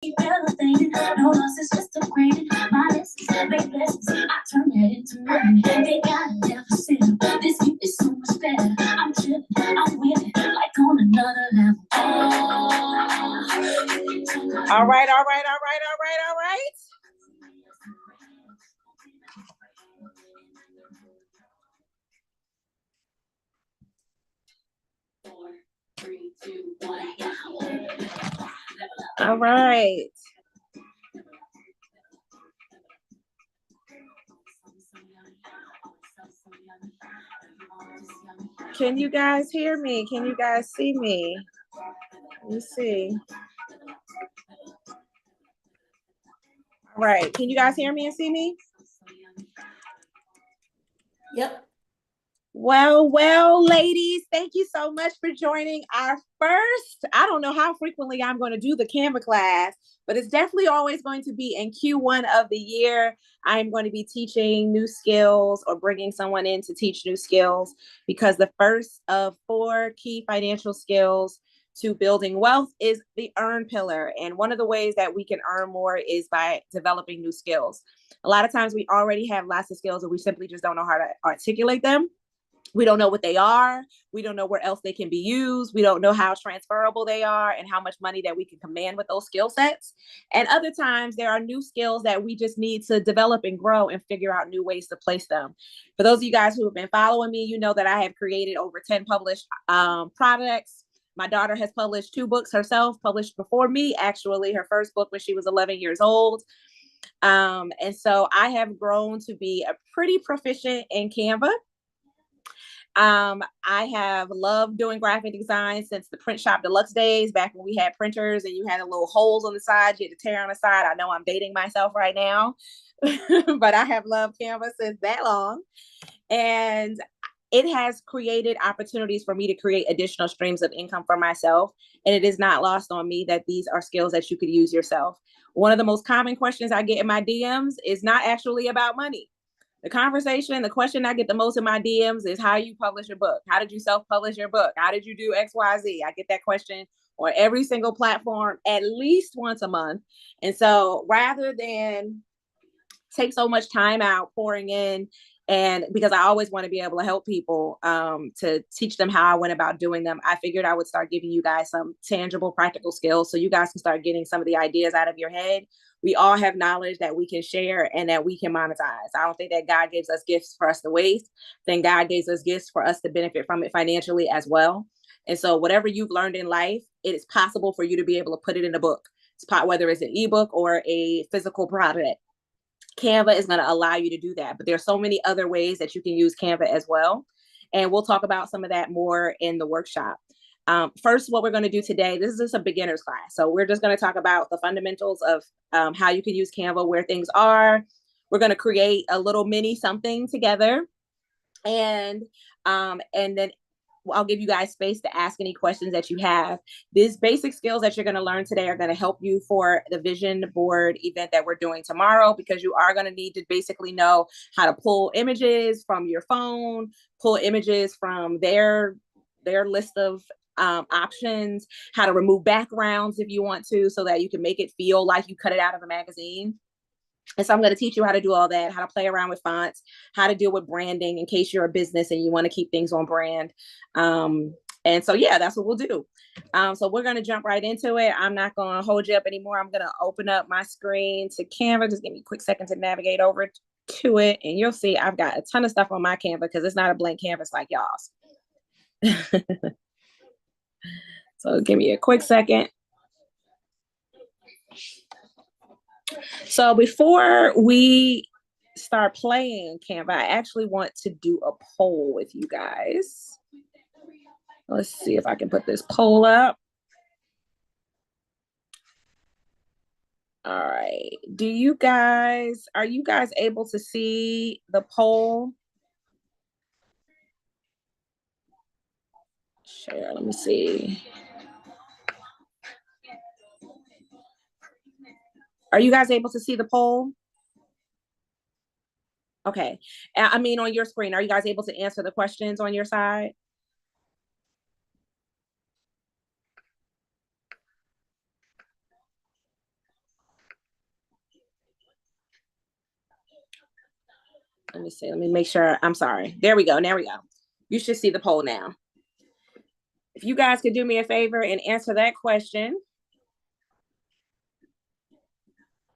elevated. No loss is just upgraded. My lessons, big lessons, I turn that into money. They gotta never settle. This view is so much better. I'm chilling, I'm winning, like on another level. All right, all right, all right, all right, all right. All right. Can you guys hear me? Can you guys see me? Let me see. All right. Can you guys hear me and see me? Yep. Well, ladies, thank you so much for joining our first. I don't know how frequently I'm going to do the Canva class, but it's definitely always going to be in Q1 of the year. I'm going to be teaching new skills or bringing someone in to teach new skills, because the first of 4 key financial skills to building wealth is the earn pillar. And one of the ways that we can earn more is by developing new skills. A lot of times we already have lots of skills and we simply just don't know how to articulate them. We don't know what they are. We don't know where else they can be used. We don't know how transferable they are and how much money that we can command with those skill sets. And other times there are new skills that we just need to develop and grow and figure out new ways to place them. For those of you guys who have been following me, you know that I have created over 10 published products. My daughter has published 2 books herself, published before me, actually, her first book when she was 11 years old. And so I have grown to be a pretty proficient in Canva. I have loved doing graphic design since the Print Shop Deluxe days, back when we had printers and you had the little holes on the side, you had to tear on the side. I know I'm dating myself right now, but I have loved Canva since that long. And it has created opportunities for me to create additional streams of income for myself. And it is not lost on me that these are skills that you could use yourself. One of the most common questions I get in my DMs is not actually about money. The question I get the most in my DMs is how you publish your book. How did you self-publish your book? How did you do XYZ? I get that question on every single platform at least once a month. And so rather than take so much time out pouring in, and because I always want to be able to help people to teach them how I went about doing them, I figured I would start giving you guys some tangible, practical skills so you guys can start getting some of the ideas out of your head. We all have knowledge that we can share and that we can monetize. I don't think that God gives us gifts for us to waste. Then God gives us gifts for us to benefit from it financially as well. And so whatever you've learned in life, it is possible for you to be able to put it in a book, whether it's an ebook or a physical product. Canva is going to allow you to do that. But there's so many other ways that you can use Canva as well. And we'll talk about some of that more in the workshop. First, what we're going to do today, this is just a beginner's class. So we're just going to talk about the fundamentals of how you can use Canva, where things are. We're going to create a little mini something together. And then I'll give you guys space to ask any questions that you have. These basic skills that you're going to learn today are going to help you for the vision board event that we're doing tomorrow, because you are going to need to basically know how to pull images from your phone, pull images from their list of options, how to remove backgrounds if you want to, so that you can make it feel like you cut it out of a magazine. And so I'm going to teach you how to do all that, how to play around with fonts, how to deal with branding in case you're a business and you want to keep things on brand. And so, yeah, that's what we'll do. So we're going to jump right into it. I'm not going to hold you up anymore. I'm going to open up my screen to Canva. Just give me a quick second to navigate over to it. And you'll see I've got a ton of stuff on my Canva because it's not a blank canvas like y'all's. So give me a quick second. So before we start playing Canva, I actually want to do a poll with you guys. Let's see if I can put this poll up. All right. Are you guys able to see the poll? Share, let me see. Are you guys able to see the poll? Okay. I mean, on your screen, are you guys able to answer the questions on your side? Let me see. Let me make sure. I'm sorry. There we go. There we go. You should see the poll now. If you guys could do me a favor and answer that question.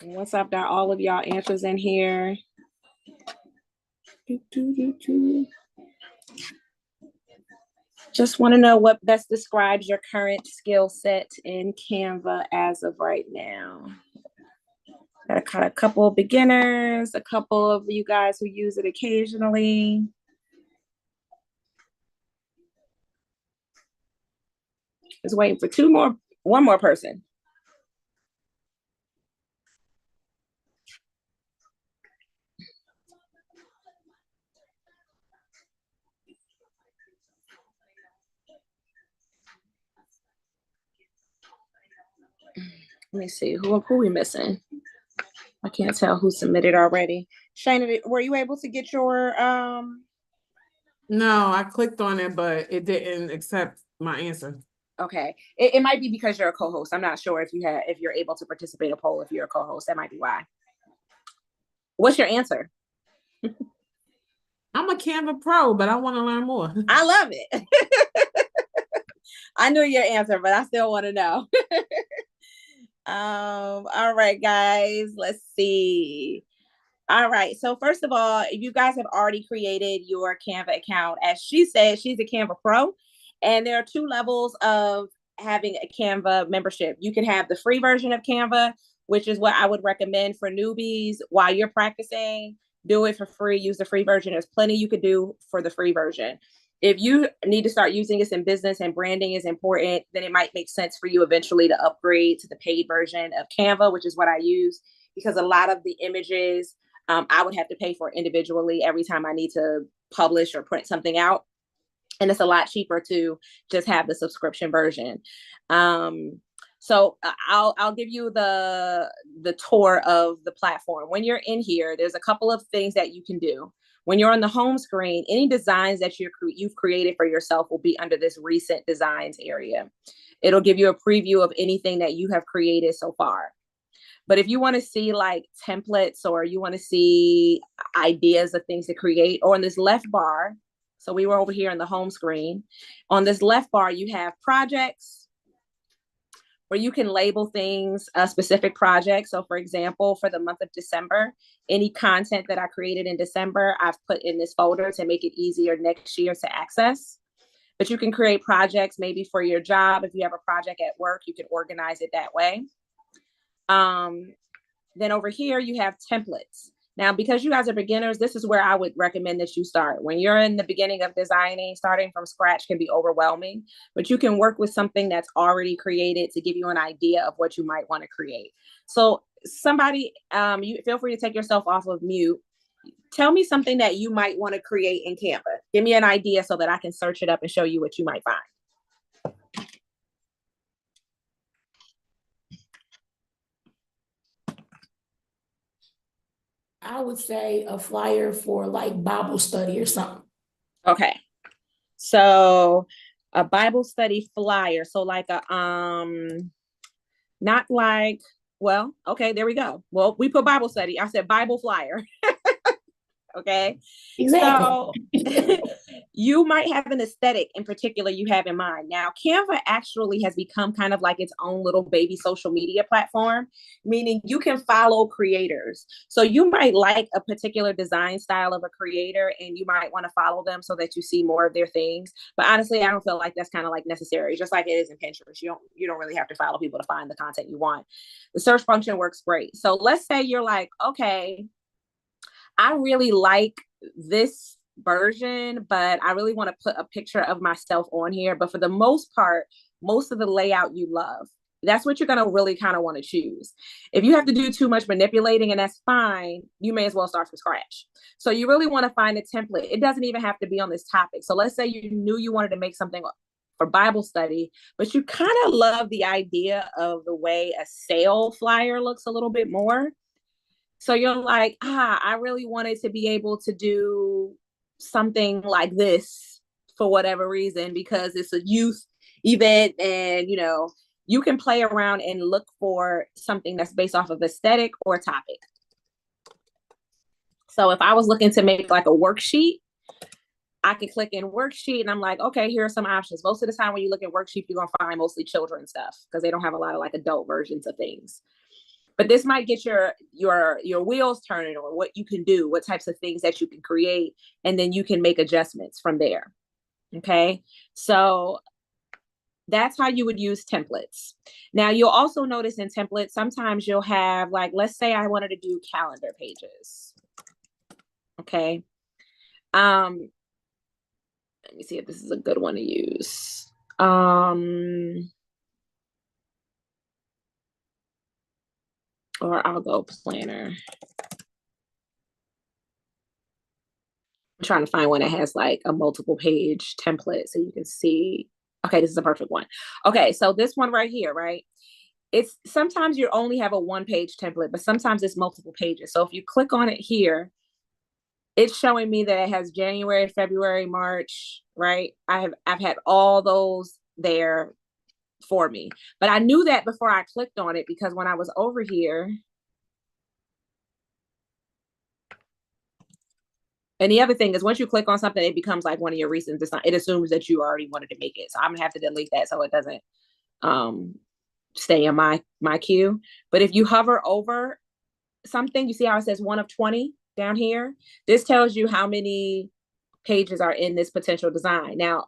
Once I've got all of y'all answers in here. Just want to know what best describes your current skill set in Canva as of right now. Got a couple of beginners, a couple of you guys who use it occasionally. Just waiting for one more person. Let me see, who are we missing? I can't tell who submitted already. Shana, were you able to get your No, I clicked on it, but it didn't accept my answer. Okay. It might be because you're a co-host. I'm not sure if you're able to participate in a poll if you're a co-host. That might be why. What's your answer? I'm a Canva pro, but I want to learn more. I love it. I knew your answer, but I still want to know. All right, guys, let's see. All right. So first of all, if you guys have already created your Canva account, as she said, she's a Canva pro, and there are 2 levels of having a Canva membership. You can have the free version of Canva, which is what I would recommend for newbies while you're practicing. Do it for free. Use the free version. There's plenty you could do for the free version. If you need to start using this in business and branding is important, then it might make sense for you eventually to upgrade to the paid version of Canva, which is what I use, because a lot of the images I would have to pay for individually every time I need to publish or print something out. And it's a lot cheaper to just have the subscription version. So I'll give you the tour of the platform. When you're in here, there's a couple of things that you can do. When you're on the home screen, any designs that you've created for yourself will be under this recent designs area. It'll give you a preview of anything that you have created so far. But if you want to see like templates or you want to see ideas of things to create, or on this left bar, so we were over here on the home screen. On this left bar, you have projects where you can label things, a specific project. So for example, for the month of December, any content that I created in December, I've put in this folder to make it easier next year to access. But you can create projects maybe for your job. If you have a project at work, you can organize it that way. Then over here, you have templates. Now, because you guys are beginners, this is where I would recommend that you start. When you're in the beginning of designing, starting from scratch can be overwhelming, but you can work with something that's already created to give you an idea of what you might want to create. So somebody, you feel free to take yourself off of mute. Tell me something that you might want to create in Canva. Give me an idea so that I can search it up and show you what you might find. I would say a flyer for like Bible study or something. Okay. So a Bible study flyer. So like a, not like, well, okay, there we go. Well, we put Bible study. I said Bible flyer. Okay. Exactly. So you might have an aesthetic in particular you have in mind. Now, Canva actually has become kind of like its own little baby social media platform, meaning you can follow creators. So you might like a particular design style of a creator and you might want to follow them so that you see more of their things. But honestly, I don't feel like that's kind of like necessary, just like it is in Pinterest. You don't really have to follow people to find the content you want. The search function works great. So let's say you're like, okay, I really like this version, but I really want to put a picture of myself on here. But for the most part, most of the layout you love. That's what you're going to really kind of want to choose. If you have to do too much manipulating, and that's fine, you may as well start from scratch. So you really want to find a template. It doesn't even have to be on this topic. So let's say you knew you wanted to make something for Bible study, but you kind of love the idea of the way a sale flyer looks a little bit more. So you're like, I really wanted to be able to do something like this for whatever reason, because it's a youth event and, you can play around and look for something that's based off of aesthetic or topic. So if I was looking to make like a worksheet, I could click in worksheet and I'm like, okay, here are some options. Most of the time when you look at worksheet, you're going to find mostly children stuff because they don't have a lot of like adult versions of things. But this might get your wheels turning on what you can do, what types of things that you can create, and then you can make adjustments from there. Okay. So that's how you would use templates. Now you'll also notice in templates, sometimes you'll have like, let's say I wanted to do calendar pages. Okay. Let me see if this is a good one to use. Or I'll go planner. I'm trying to find one that has like a multiple page template so you can see. Okay, this is a perfect one. Okay, so this one right here, right? It's sometimes you only have a one page template, but sometimes it's multiple pages. So if you click on it here, it's showing me that it has January, February, March, right? I've had all those there for me. But I knew that before I clicked on it because when I was over here, and the other thing is once you click on something, it becomes like one of your recent designs. It assumes that you already wanted to make it. So I'm gonna have to delete that so it doesn't stay in my queue. But if you hover over something, you see how it says 1 of 20 down here? This tells you how many pages are in this potential design. Now,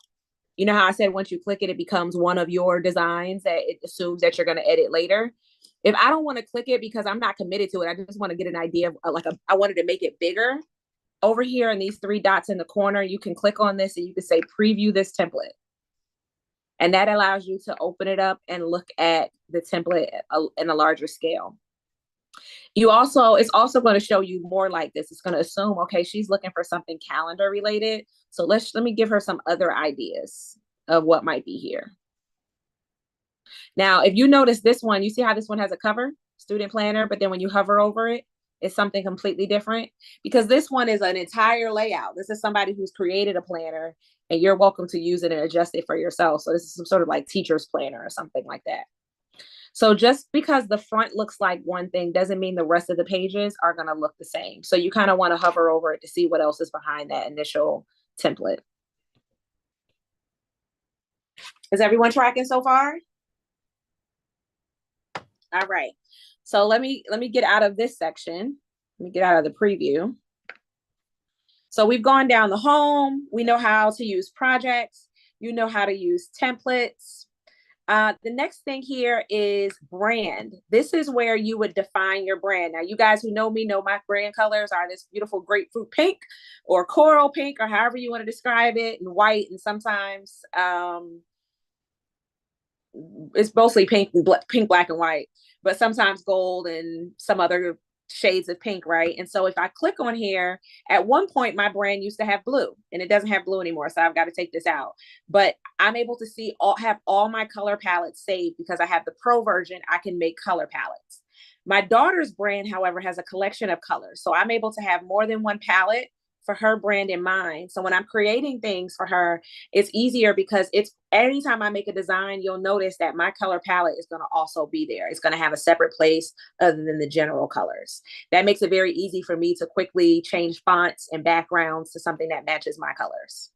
you know how I said once you click it, it becomes one of your designs that it assumes that you're going to edit later. If I don't want to click it because I'm not committed to it, I just want to get an idea of I wanted to make it bigger. Over here in these 3 dots in the corner, you can click on this and you can say preview this template. And that allows you to open it up and look at the template in a larger scale. It's also going to show you more like this. It's going to assume, okay, she's looking for something calendar related. So let me give her some other ideas of what might be here. Now, if you notice this one, you see how this one has a cover, student planner, but then when you hover over it, it's something completely different because this one is an entire layout. This is somebody who's created a planner and you're welcome to use it and adjust it for yourself. So this is some sort of like teacher's planner or something like that. So just because the front looks like one thing doesn't mean the rest of the pages are going to look the same. So you kind of want to hover over it to see what else is behind that initial template. Is everyone tracking so far? All right. So let me get out of this section. Let me get out of the preview. So we've gone down the home. We know how to use projects. You know how to use templates. The next thing here is brand. This is where you would define your brand. Now, you guys who know me know my brand colors are this beautiful grapefruit pink or coral pink or however you want to describe it, and white, and sometimes it's mostly pink, black, and white, but sometimes gold and some other shades of pink, right? And so if I click on here, at one point my brand used to have blue and it doesn't have blue anymore, so I've got to take this out. But I'm able to see have all my color palettes saved because I have the pro version. I can make color palettes. My daughter's brand, however, has a collection of colors, so I'm able to have more than one palette for her brand in mind. So when I'm creating things for her, it's easier because it's anytime I make a design, you'll notice that my color palette is going to also be there. It's going to have a separate place other than the general colors. That makes it very easy for me to quickly change fonts and backgrounds to something that matches my colors.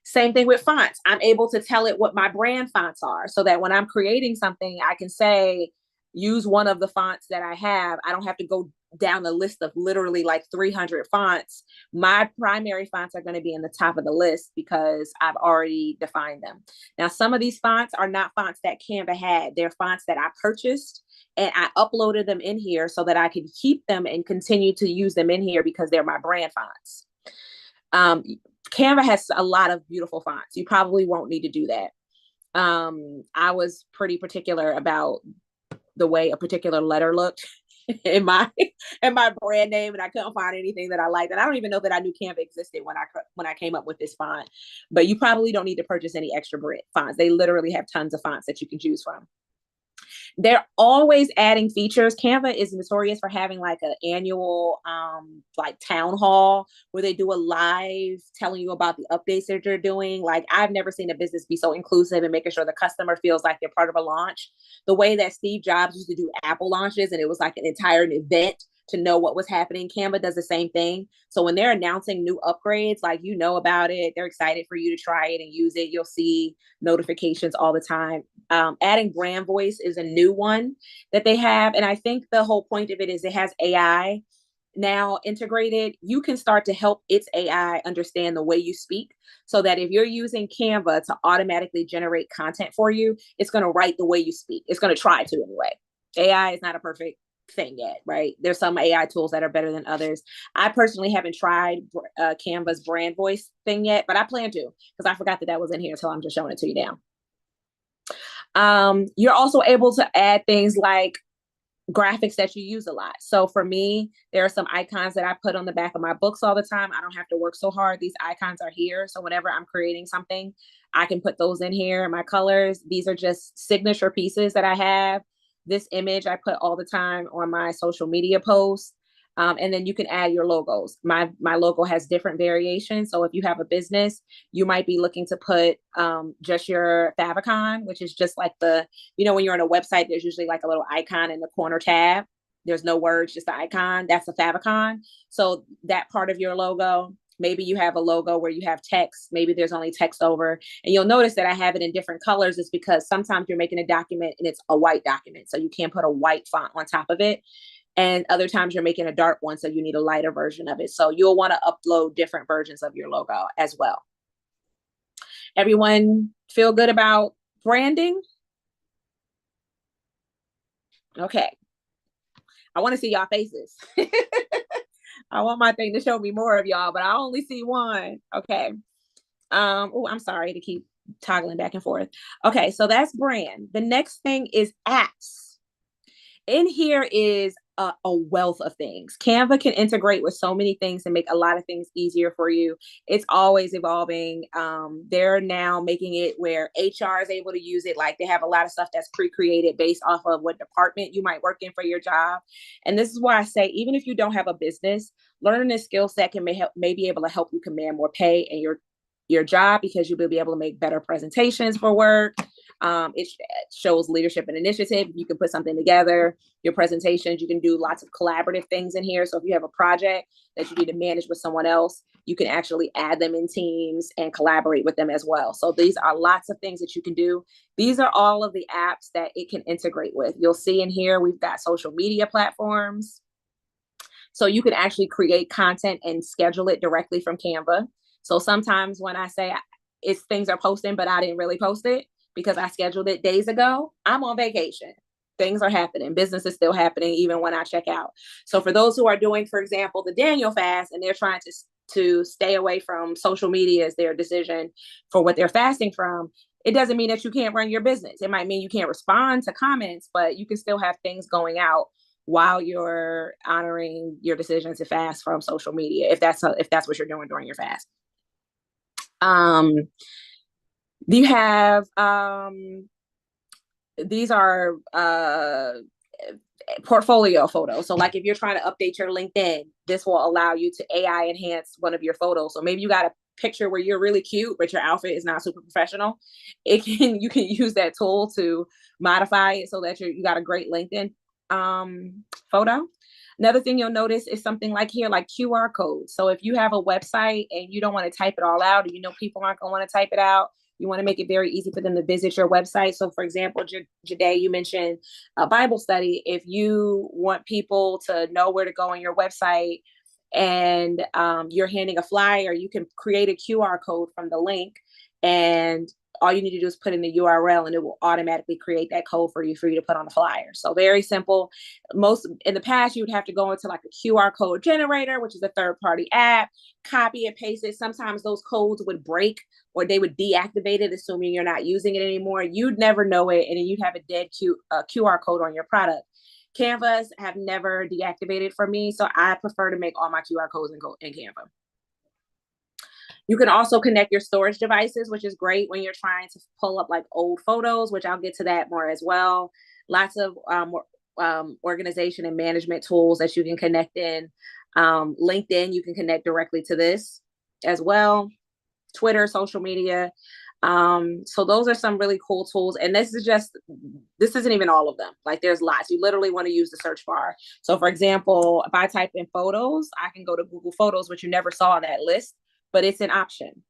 Same thing with fonts. I'm able to tell it what my brand fonts are so that when I'm creating something, I can say, use one of the fonts that I have. I don't have to go down the list of literally like 300 fonts. My primary fonts are going to be in the top of the list because I've already defined them. Now, some of these fonts are not fonts that Canva had. They're fonts that I purchased and I uploaded them in here so that I can keep them and continue to use them in here because they're my brand fonts. Canva has a lot of beautiful fonts. You probably won't need to do that. I was pretty particular about the way a particular letter looked in my brand name, and I couldn't find anything that I liked. And I don't even know that I knew Canva existed when I came up with this font. But you probably don't need to purchase any extra fonts. They literally have tons of fonts that you can choose from. They're always adding features. Canva is notorious for having like an annual like town hall where they do a live telling you about the updates that they're doing. Like I've never seen a business be so inclusive and making sure the customer feels like they're part of a launch. The way that Steve Jobs used to do Apple launches and it was like an entire event to know what was happening. Canva does the same thing. So when they're announcing new upgrades, like, you know about it, they're excited for you to try it and use it. You'll see notifications all the time. Adding brand voice is a new one that they have. And I think the whole point of it is it has AI now integrated. You can start to help its AI understand the way you speak, so that if you're using Canva to automatically generate content for you, it's going to write the way you speak. It's going to try to anyway. AI is not a perfect thing yet, right? There's some AI tools that are better than others. I personally haven't tried Canva's brand voice thing yet, but I plan to, because I forgot that that was in here, so I'm just showing it to you now. You're also able to add things like graphics that you use a lot. So for me, there are some icons that I put on the back of my books all the time. I don't have to work so hard. These icons are here. So whenever I'm creating something, I can put those in here. My colors, these are just signature pieces that I have. This image I put all the time on my social media posts. And then you can add your logos. My logo has different variations. So if you have a business, you might be looking to put just your favicon, which is just like the, when you're on a website, there's usually like a little icon in the corner tab. There's no words, just the icon. That's a favicon. So that part of your logo, maybe you have a logo where you have text. Maybe there's only text over. And you'll notice that I have it in different colors. It's because sometimes you're making a document and it's a white document. So you can't put a white font on top of it. And other times you're making a dark one, so you need a lighter version of it. So you'll want to upload different versions of your logo as well. Everyone feel good about branding? Okay. I want to see y'all faces. I want my thing to show me more of y'all, but I only see one. Okay. Oh, I'm sorry to keep toggling back and forth. Okay, so that's brand. The next thing is apps. In here is a wealth of things. Canva can integrate with so many things and make a lot of things easier for you. It's always evolving. They're now making it where HR is able to use it. Like, they have a lot of stuff that's pre-created based off of what department you might work in for your job. And this is why I say, even if you don't have a business, learning this skill set may be able to help you command more pay in your job, because you will be able to make better presentations for work. It shows leadership and initiative. You can put something together, your presentations, you can do lots of collaborative things in here. So if you have a project that you need to manage with someone else, you can actually add them in teams and collaborate with them as well. So these are lots of things that you can do. These are all of the apps that it can integrate with. You'll see in here, we've got social media platforms. So you can actually create content and schedule it directly from Canva. So sometimes when I say things are posting, but I didn't really post it because I scheduled it days ago, I'm on vacation. Things are happening. Business is still happening even when I check out. So for those who are doing, for example, the Daniel fast, and they're trying to stay away from social media as their decision for what they're fasting from, it doesn't mean that you can't run your business. It might mean you can't respond to comments, but you can still have things going out while you're honoring your decision to fast from social media, if that's what you're doing during your fast. You have these are portfolio photos. So like if you're trying to update your LinkedIn, this will allow you to AI enhance one of your photos. So maybe you got a picture where you're really cute, but your outfit is not super professional. You can use that tool to modify it so that you got a great LinkedIn photo. Another thing you'll notice is something like here, like QR codes. So if you have a website and you don't want to type it all out, and people aren't going to want to type it out, you want to make it very easy for them to visit your website. So for example, Jade, you mentioned a Bible study. If you want people to know where to go on your website and you're handing a flyer, you can create a QR code from the link, and all you need to do is put in the URL and it will automatically create that code for you to put on a flyer. So very simple. In the past, you would have to go into like a QR code generator, which is a third-party app, copy and paste it. Sometimes those codes would break or they would deactivate it, assuming you're not using it anymore. You'd never know it, and then you'd have a dead QR code on your product. Canvas have never deactivated for me, so I prefer to make all my QR codes in Canva. You can also connect your storage devices, which is great when you're trying to pull up like old photos, which I'll get to that more as well. Lots of organization and management tools that you can connect in. LinkedIn, you can connect directly to this as well. Twitter, social media. So those are some really cool tools. And this isn't even all of them. Like there's lots. You literally want to use the search bar. So for example, if I type in photos, I can go to Google Photos, which you never saw on that list, but it's an option.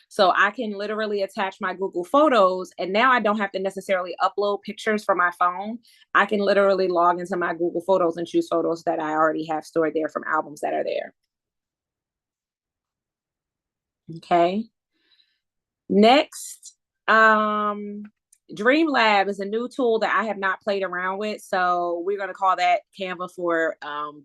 So I can literally attach my Google Photos, and now I don't have to necessarily upload pictures from my phone. I can literally log into my Google Photos and choose photos that I already have stored there from albums that are there. Okay. Next, Dream Lab is a new tool that I have not played around with. So we're going to call that Canva for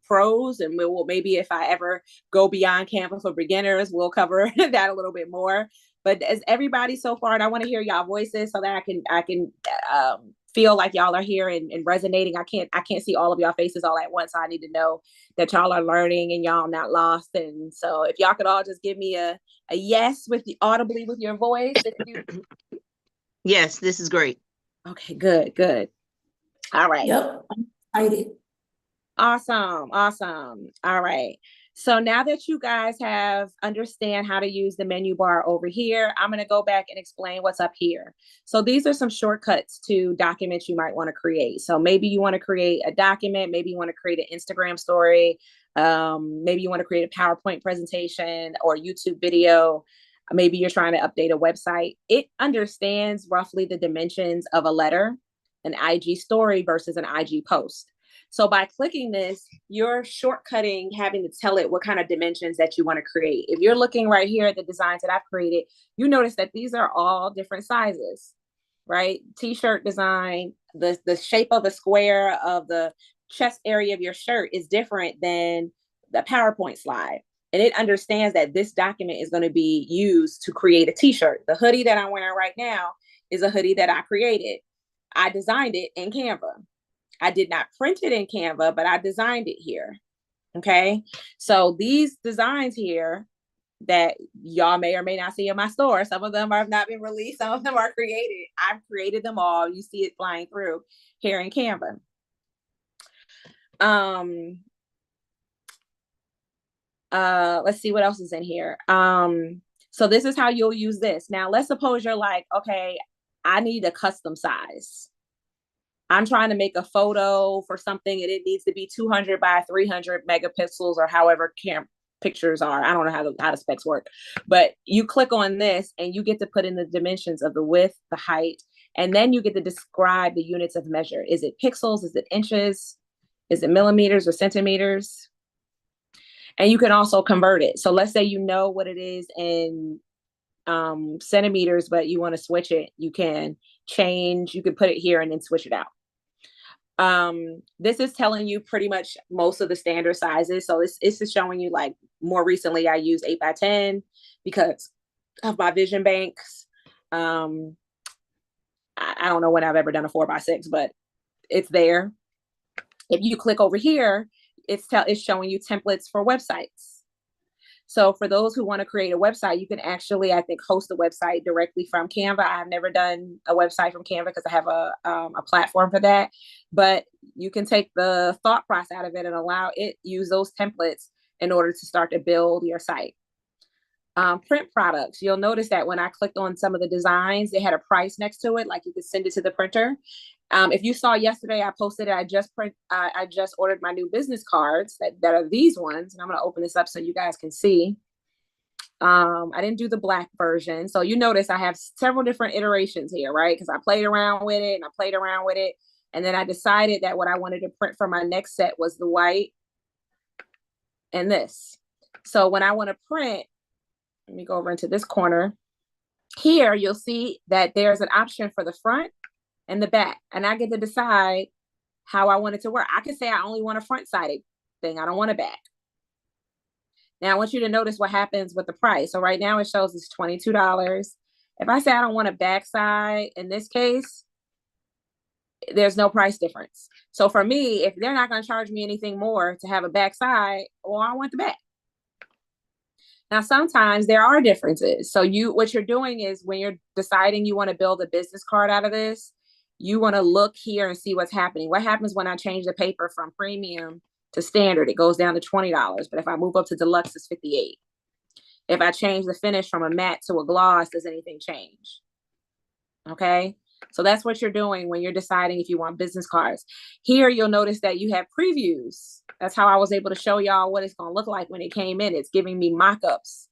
pros. And we'll maybe if I ever go beyond Canva for beginners, we'll cover that a little bit more. But as everybody so far, and I want to hear y'all voices so that I can feel like y'all are here and resonating. I can't see all of y'all faces all at once. So I need to know that y'all are learning and y'all not lost. And so if y'all could all just give me a yes audibly with your voice. Yes, this is great. Okay, good. All right. Yep, I'm excited. Awesome. All right. So now that you guys have understand how to use the menu bar over here, I'm going to go back and explain what's up here. So these are some shortcuts to documents you might want to create. So maybe you want to create a document, maybe you want to create an Instagram story, maybe you want to create a PowerPoint presentation or YouTube video. Maybe you're trying to update a website. It understands roughly the dimensions of a letter, an IG story versus an IG post. So by clicking this, you're shortcutting having to tell it what kind of dimensions that you want to create. If you're looking right here at the designs that I've created, you notice that these are all different sizes, right? T-shirt design, the shape of the square of the chest area of your shirt is different than the PowerPoint slide. And it understands that this document is going to be used to create a T-shirt. The hoodie that I'm wearing right now is a hoodie that I created. I designed it in Canva. I did not print it in Canva, but I designed it here. Okay. So these designs here that y'all may or may not see in my store, some of them have not been released. Some of them are created. I've created them all. You see it flying through here in Canva. Let's see what else is in here. So this is how you'll use this. Now, let's suppose you're like, okay, I need a custom size. I'm trying to make a photo for something and it needs to be 200 by 300 megapixels or however pictures are. I don't know how the specs work, but you click on this and you get to put in the dimensions of the width, the height, and then you get to describe the units of measure. Is it pixels? Is it inches? Is it millimeters or centimeters? And you can also convert it. So let's say you know what it is in centimeters, but you want to switch it. You can change, you can put it here and then switch it out. This is telling you pretty much most of the standard sizes. So this is showing you, like, more recently I used 8x10 because of my vision banks. I don't know when I've ever done a 4x6, but it's there. If you click over here, it's showing you templates for websites. So for those who want to create a website, you can actually, I think, host a website directly from Canva. I've never done a website from Canva because I have a platform for that. But you can take the thought process out of it and allow it use those templates in order to start to build your site. Print products. You'll notice that when I clicked on some of the designs, they had a price next to it, like you could send it to the printer. If you saw yesterday, I posted it. I just ordered my new business cards that are these ones, and I'm going to open this up so you guys can see. I didn't do the black version, so you notice I have several different iterations here, right? Because I played around with it and I played around with it, and then I decided that what I wanted to print for my next set was the white and this. So when I want to print, let me go over into this corner. Here, you'll see that there's an option for the front and the back, and I get to decide how I want it to work. I can say I only want a front-sided thing. I don't want a back. Now I want you to notice what happens with the price. So right now it shows it's $22. If I say I don't want a back side, in this case, there's no price difference. So for me, if they're not going to charge me anything more to have a back side, well, I want the back. Now, sometimes there are differences. So what you're doing is when you're deciding you want to build a business card out of this, you want to look here and see what's happening. What happens when I change the paper from premium to standard? It goes down to $20. But if I move up to deluxe, it's $58. If I change the finish from a matte to a gloss, does anything change? Okay. So that's what you're doing when you're deciding if you want business cards. Here, you'll notice that you have previews. That's how I was able to show y'all what it's going to look like when it came in. It's giving me mock-ups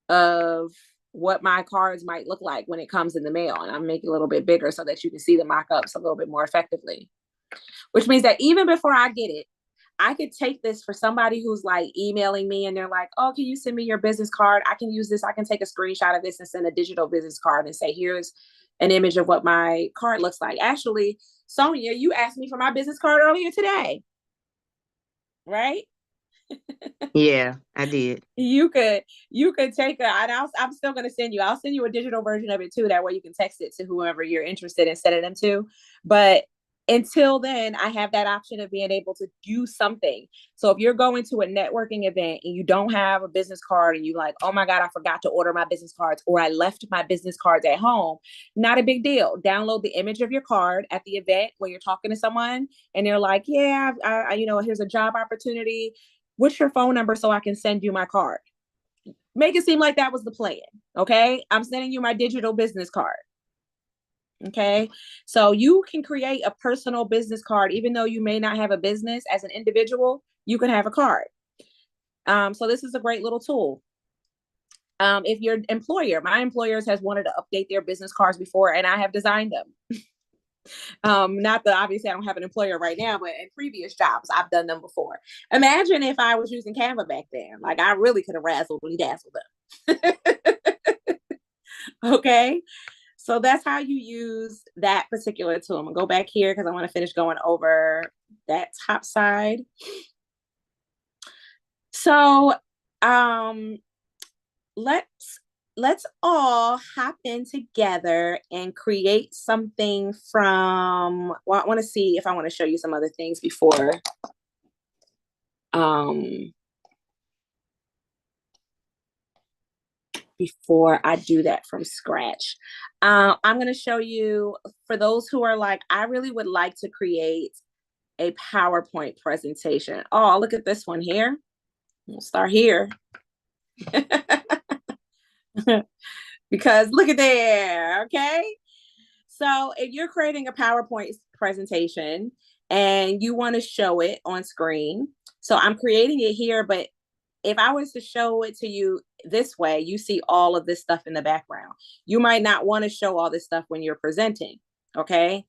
of what my cards might look like when it comes in the mail. And I'm making it a little bit bigger so that you can see the mock-ups a little bit more effectively, which means that even before I get it, I could take this for somebody who's like emailing me and they're like, oh, can you send me your business card? I can use this. I can take a screenshot of this and send a digital business card and say, here's an image of what my card looks like. Actually, Sonia, you asked me for my business card earlier today, right? Yeah, I did. You could take I'm still going to I'll send you a digital version of it too. That way you can text it to whoever you're interested in sending them to. But until then, I have that option of being able to do something. So if you're going to a networking event and you don't have a business card and you like, oh my God, I forgot to order my business cards, or I left my business cards at home, not a big deal. Download the image of your card at the event when you're talking to someone and they're like, yeah, I here's a job opportunity. What's your phone number so I can send you my card? Make it seem like that was the plan. Okay. I'm sending you my digital business card. Okay. So you can create a personal business card, even though you may not have a business as an individual, you can have a card. So this is a great little tool. If your employer, my employers has wanted to update their business cards before, and I have designed them. Not that obviously I don't have an employer right now, but in previous jobs, I've done them before. Imagine if I was using Canva back then, like I really could have razzled and dazzled them. Okay. So that's how you use that particular tool. I'm gonna go back here because I want to finish going over that top side. So let's all hop in together and create something from, well, I want to see if I want to show you some other things before I do that from scratch. I'm going to show you, for those who are like, I really would like to create a PowerPoint presentation. Oh, look at this one here. We'll start here. Because look at there, okay? So if you're creating a PowerPoint presentation and you want to show it on screen, so I'm creating it here, but if I was to show it to you this way, you see all of this stuff in the background. You might not want to show all this stuff when you're presenting, okay?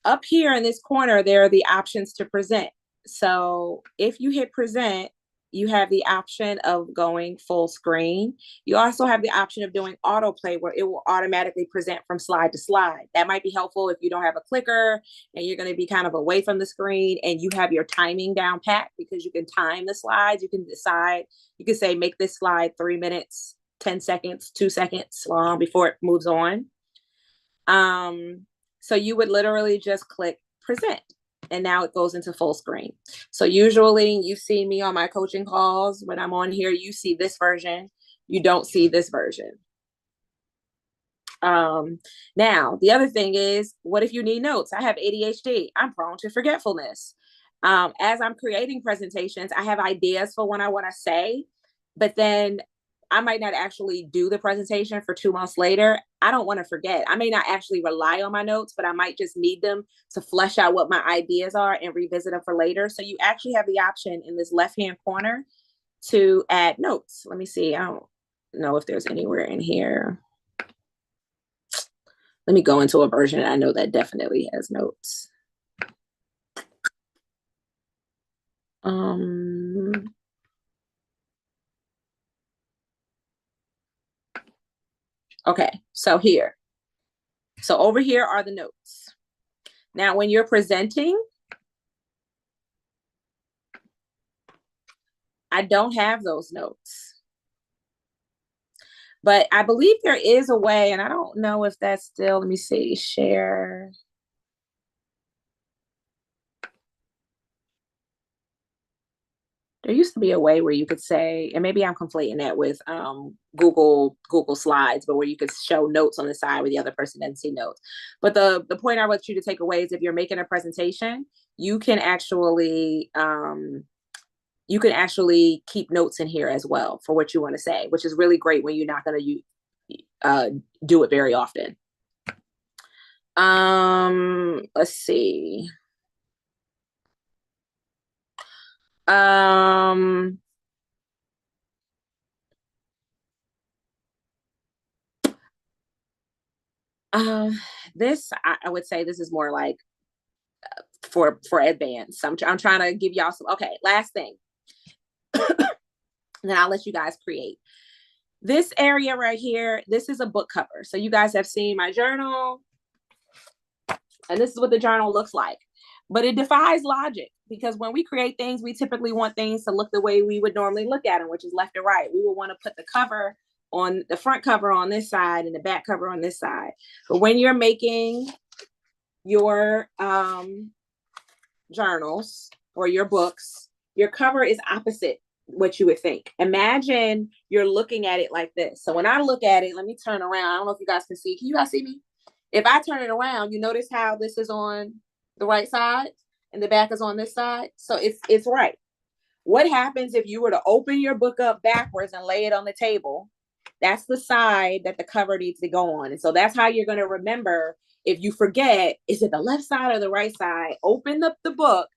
Up here in this corner, there are the options to present. So if you hit present, you have the option of going full screen. You also have the option of doing autoplay, where it will automatically present from slide to slide. That might be helpful if you don't have a clicker and you're going to be kind of away from the screen and you have your timing down pat, because you can time the slides. You can decide, you can say, make this slide 3 minutes, 10 seconds, 2 seconds long before it moves on. So you would literally just click present, and now it goes into full screen. So usually you see me on my coaching calls. When I'm on here, you see this version. You don't see this version. Now, the other thing is, what if you need notes? I have ADHD. I'm prone to forgetfulness. As I'm creating presentations, I have ideas for what I want to say, but then I might not actually do the presentation for 2 months later. I don't want to forget. I may not actually rely on my notes, but I might just need them to flesh out what my ideas are and revisit them for later. So you actually have the option in this left-hand corner to add notes. Let me see. I don't know if there's anywhere in here. Let me go into a version I know that definitely has notes. Okay, so here. So over here are the notes. Now, when you're presenting, I don't have those notes. But I believe there is a way, and I don't know if that's still, let me see, share. There used to be a way where you could say, and maybe I'm conflating that with Google Slides, but where you could show notes on the side where the other person doesn't see notes. But the point I want you to take away is, if you're making a presentation, you can actually keep notes in here as well for what you want to say, which is really great when you're not going to do it very often. Let's see. This I would say this is more like for advanced. I'm trying to give y'all some. Okay, last thing. Then I'll let you guys create. This area right here, this is a book cover. So you guys have seen my journal, and this is what the journal looks like. But it defies logic, because when we create things, we typically want things to look the way we would normally look at them, which is left to right. We would want to put the cover on the front cover on this side and the back cover on this side. But when you're making your journals or your books, your cover is opposite what you would think. Imagine you're looking at it like this. So when I look at it, let me turn around. I don't know if you guys can see. Can you guys see me? If I turn it around, you notice how this is on the right side and the back is on this side. So it's right. What happens if you were to open your book up backwards and lay it on the table? That's the side that the cover needs to go on. And so that's how you're going to remember. If you forget, is it the left side or the right side? Open up the book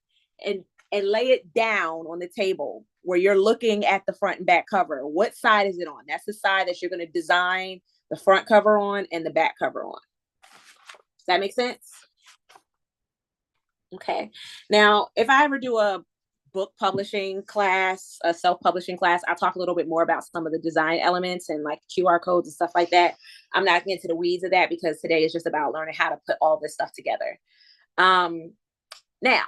and lay it down on the table where you're looking at the front and back cover. What side is it on? That's the side that you're going to design the front cover on and the back cover on. Does that make sense? Okay. Now, if I ever do a book publishing class, a self-publishing class, I'll talk a little bit more about some of the design elements and like QR codes and stuff like that. I'm not getting into the weeds of that because today is just about learning how to put all this stuff together. Now,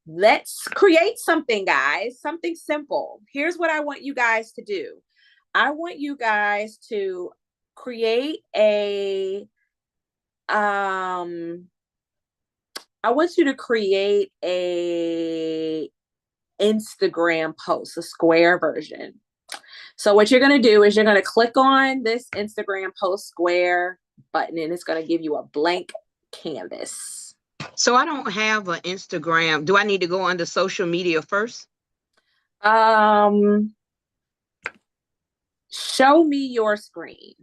let's create something, guys, something simple. Here's what I want you guys to do. I want you guys to create a, I want you to create a Instagram post, a square version. So what you're going to do is you're going to click on this Instagram post square button, and it's going to give you a blank canvas. So I don't have an Instagram. Do I need to go under social media first? Show me your screen.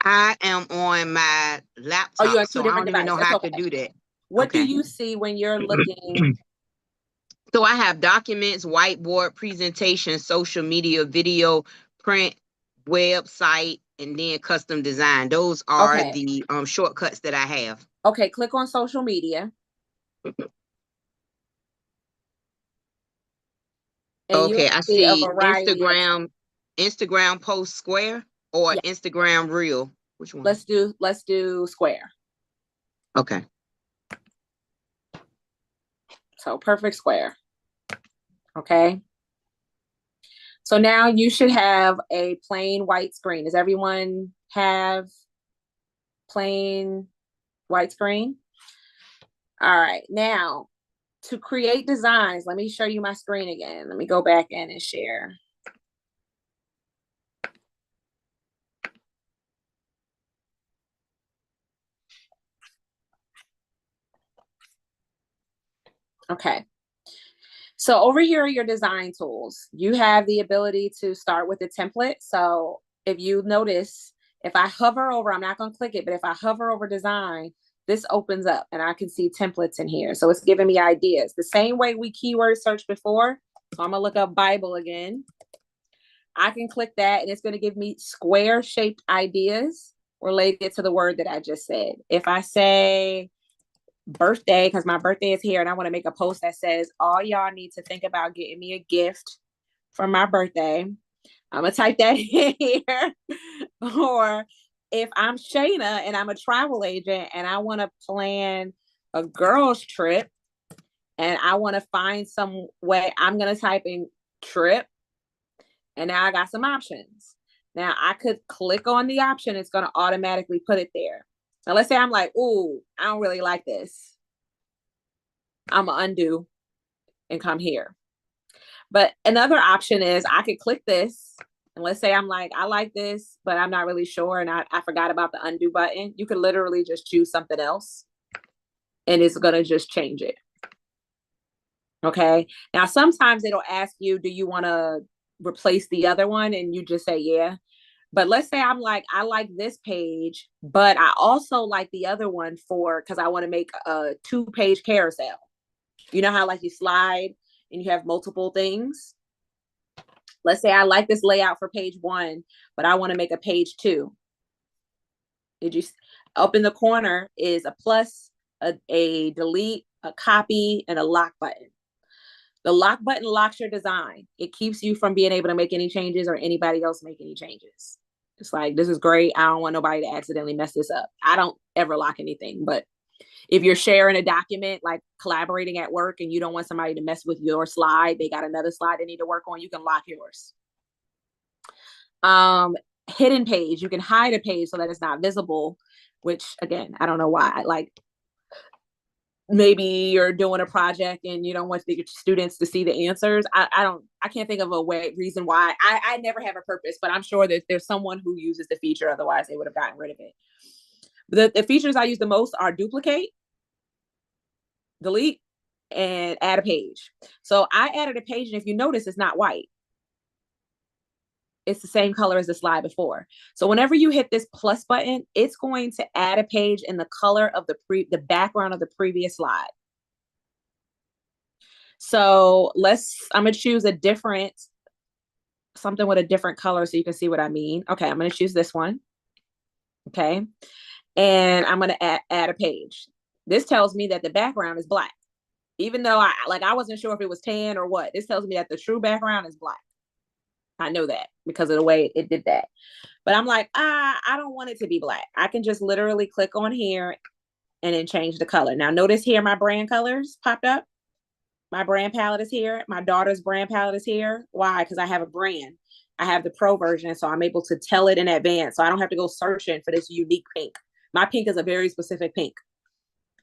I am on my laptop, Oh, you're on two so I different don't even know devices. how Okay. I could do that. What Okay. do you see when you're looking? So I have documents, whiteboard, presentation, social media, video, print, website, and then custom design. Those are Okay. the shortcuts that I have. Okay, click on social media. And Okay, I see a variety Instagram post square or Yeah. Instagram reel. Which one? Let's do square. Okay. So perfect square. Okay. So now you should have a plain white screen. Does everyone have plain white screen? All right. Now, to create designs, let me show you my screen again. Let me go back in and share. Okay. So over here are your design tools. You have the ability to start with a template. So if you notice, if I hover over, I'm not going to click it, but if I hover over design, this opens up and I can see templates in here. So it's giving me ideas. The same way we keyword search before. So I'm going to look up Bible again. I can click that and it's going to give me square shaped ideas related to the word that I just said. If I say birthday, because my birthday is here and I want to make a post that says all y'all need to think about getting me a gift for my birthday, I'm gonna type that in here. Or if I'm Shayna and I'm a travel agent and I want to plan a girls trip and I want to find some way, I'm gonna type in trip, and now I got some options. Now I could click on the option, it's gonna automatically put it there. So let's say I'm like, ooh, I don't really like this. I'm gonna undo and come here. But another option is I could click this. And let's say I'm like, I like this, but I'm not really sure. And I forgot about the undo button. You could literally just choose something else and it's gonna just change it. Okay. Now, sometimes it'll ask you, do you want to replace the other one? And you just say, yeah. But let's say I'm like, I like this page, but I also like the other one because I want to make a 2-page carousel. You know how like you slide and you have multiple things? Let's say I like this layout for page 1, but I want to make a page 2. Did you up in the corner is a plus, a delete, a copy, and a lock button. The lock button locks your design. It keeps you from being able to make any changes or anybody else make any changes. It's like, this is great. I don't want nobody to accidentally mess this up. I don't ever lock anything, but if you're sharing a document, like collaborating at work, and you don't want somebody to mess with your slide, they got another slide they need to work on, you can lock yours. Hidden page, you can hide a page so that it's not visible, which again, I don't know why. Like, maybe you're doing a project and you don't want the students to see the answers. I can't think of a reason why. I never have a purpose, but I'm sure that there's someone who uses the feature. Otherwise they would have gotten rid of it. The features I use the most are duplicate, delete, and add a page. So I added a page, and if you notice, it's not white. It's the same color as the slide before. So whenever you hit this plus button, it's going to add a page in the color of the background of the previous slide. So I'm going to choose something with a different color so you can see what I mean. Okay, I'm going to choose this one. Okay. And I'm going to add a page. This tells me that the background is black. Even though I wasn't sure if it was tan or what. This tells me that the true background is black. I know that because of the way it did that. But I'm like, I don't want it to be black. I can just literally click on here and then change the color. Now notice here my brand colors popped up. My brand palette is here. My daughter's brand palette is here. Why? Because I have a brand. I have the pro version, so I'm able to tell it in advance. So I don't have to go searching for this unique pink. My pink is a very specific pink.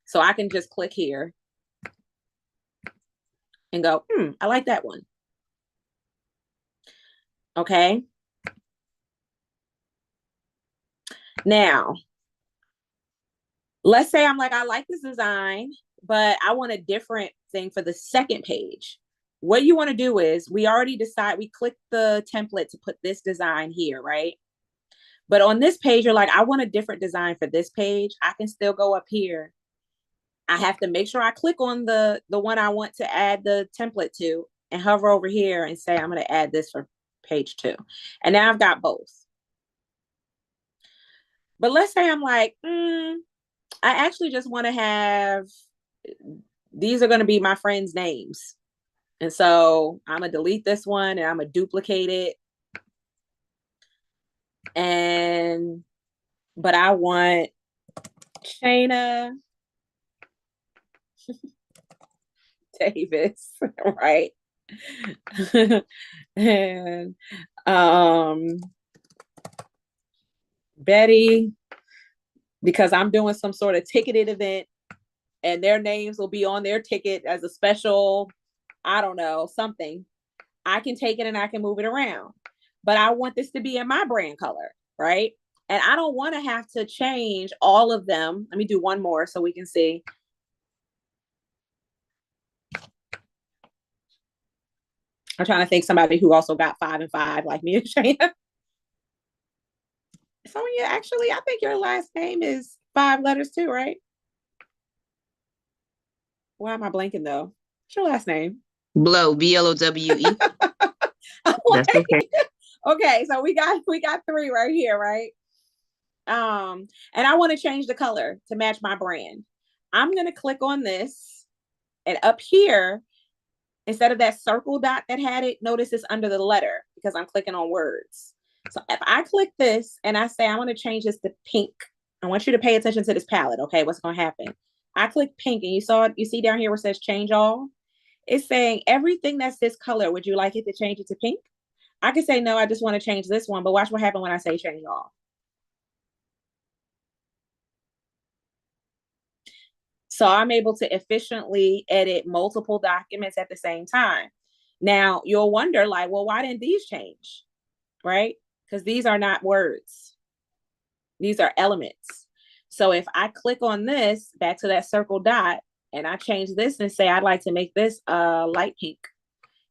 So I can just click here and go, I like that one. Okay. Now, let's say I'm like, I like this design, but I want a different thing for the second page. What you want to do is we click the template to put this design here, right? But on this page, you're like, I want a different design for this page. I can still go up here. I have to make sure I click on the one I want to add the template to and hover over here and say, I'm going to add this for page 2. And now I've got both. But let's say I'm like, I actually just want to have, these are going to be my friends' names. And so I'm going to delete this one and I'm going to duplicate it. But I want Shayna Davis, right? And Betty, because I'm doing some sort of ticketed event and their names will be on their ticket as a special, I don't know, something. I can take it and I can move it around. But I want this to be in my brand color, right? And I don't want to have to change all of them. Let me do one more so we can see. I'm trying to think somebody who also got 5 and 5 like me and Shayna. Sonia, actually, I think your last name is 5 letters too, right? Why am I blanking though? What's your last name? Blow, B-L-O-W-E. That's okay. Okay, so we got 3 right here, right? And I want to change the color to match my brand. I'm going to click on this, and up here, instead of that circle dot that had it, notice it's under the letter because I'm clicking on words. So if I click this and I say I want to change this to pink, I want you to pay attention to this palette. Okay, what's going to happen? I click pink, and you see down here where it says change all. It's saying everything that's this color, would you like it to change it to pink? I could say no, I just want to change this one, but watch what happens when I say change all. So I'm able to efficiently edit multiple documents at the same time. Now you'll wonder like, well, why didn't these change? Right? Because these are not words. These are elements. So if I click on this back to that circle dot and I change this and say, I'd like to make this light pink.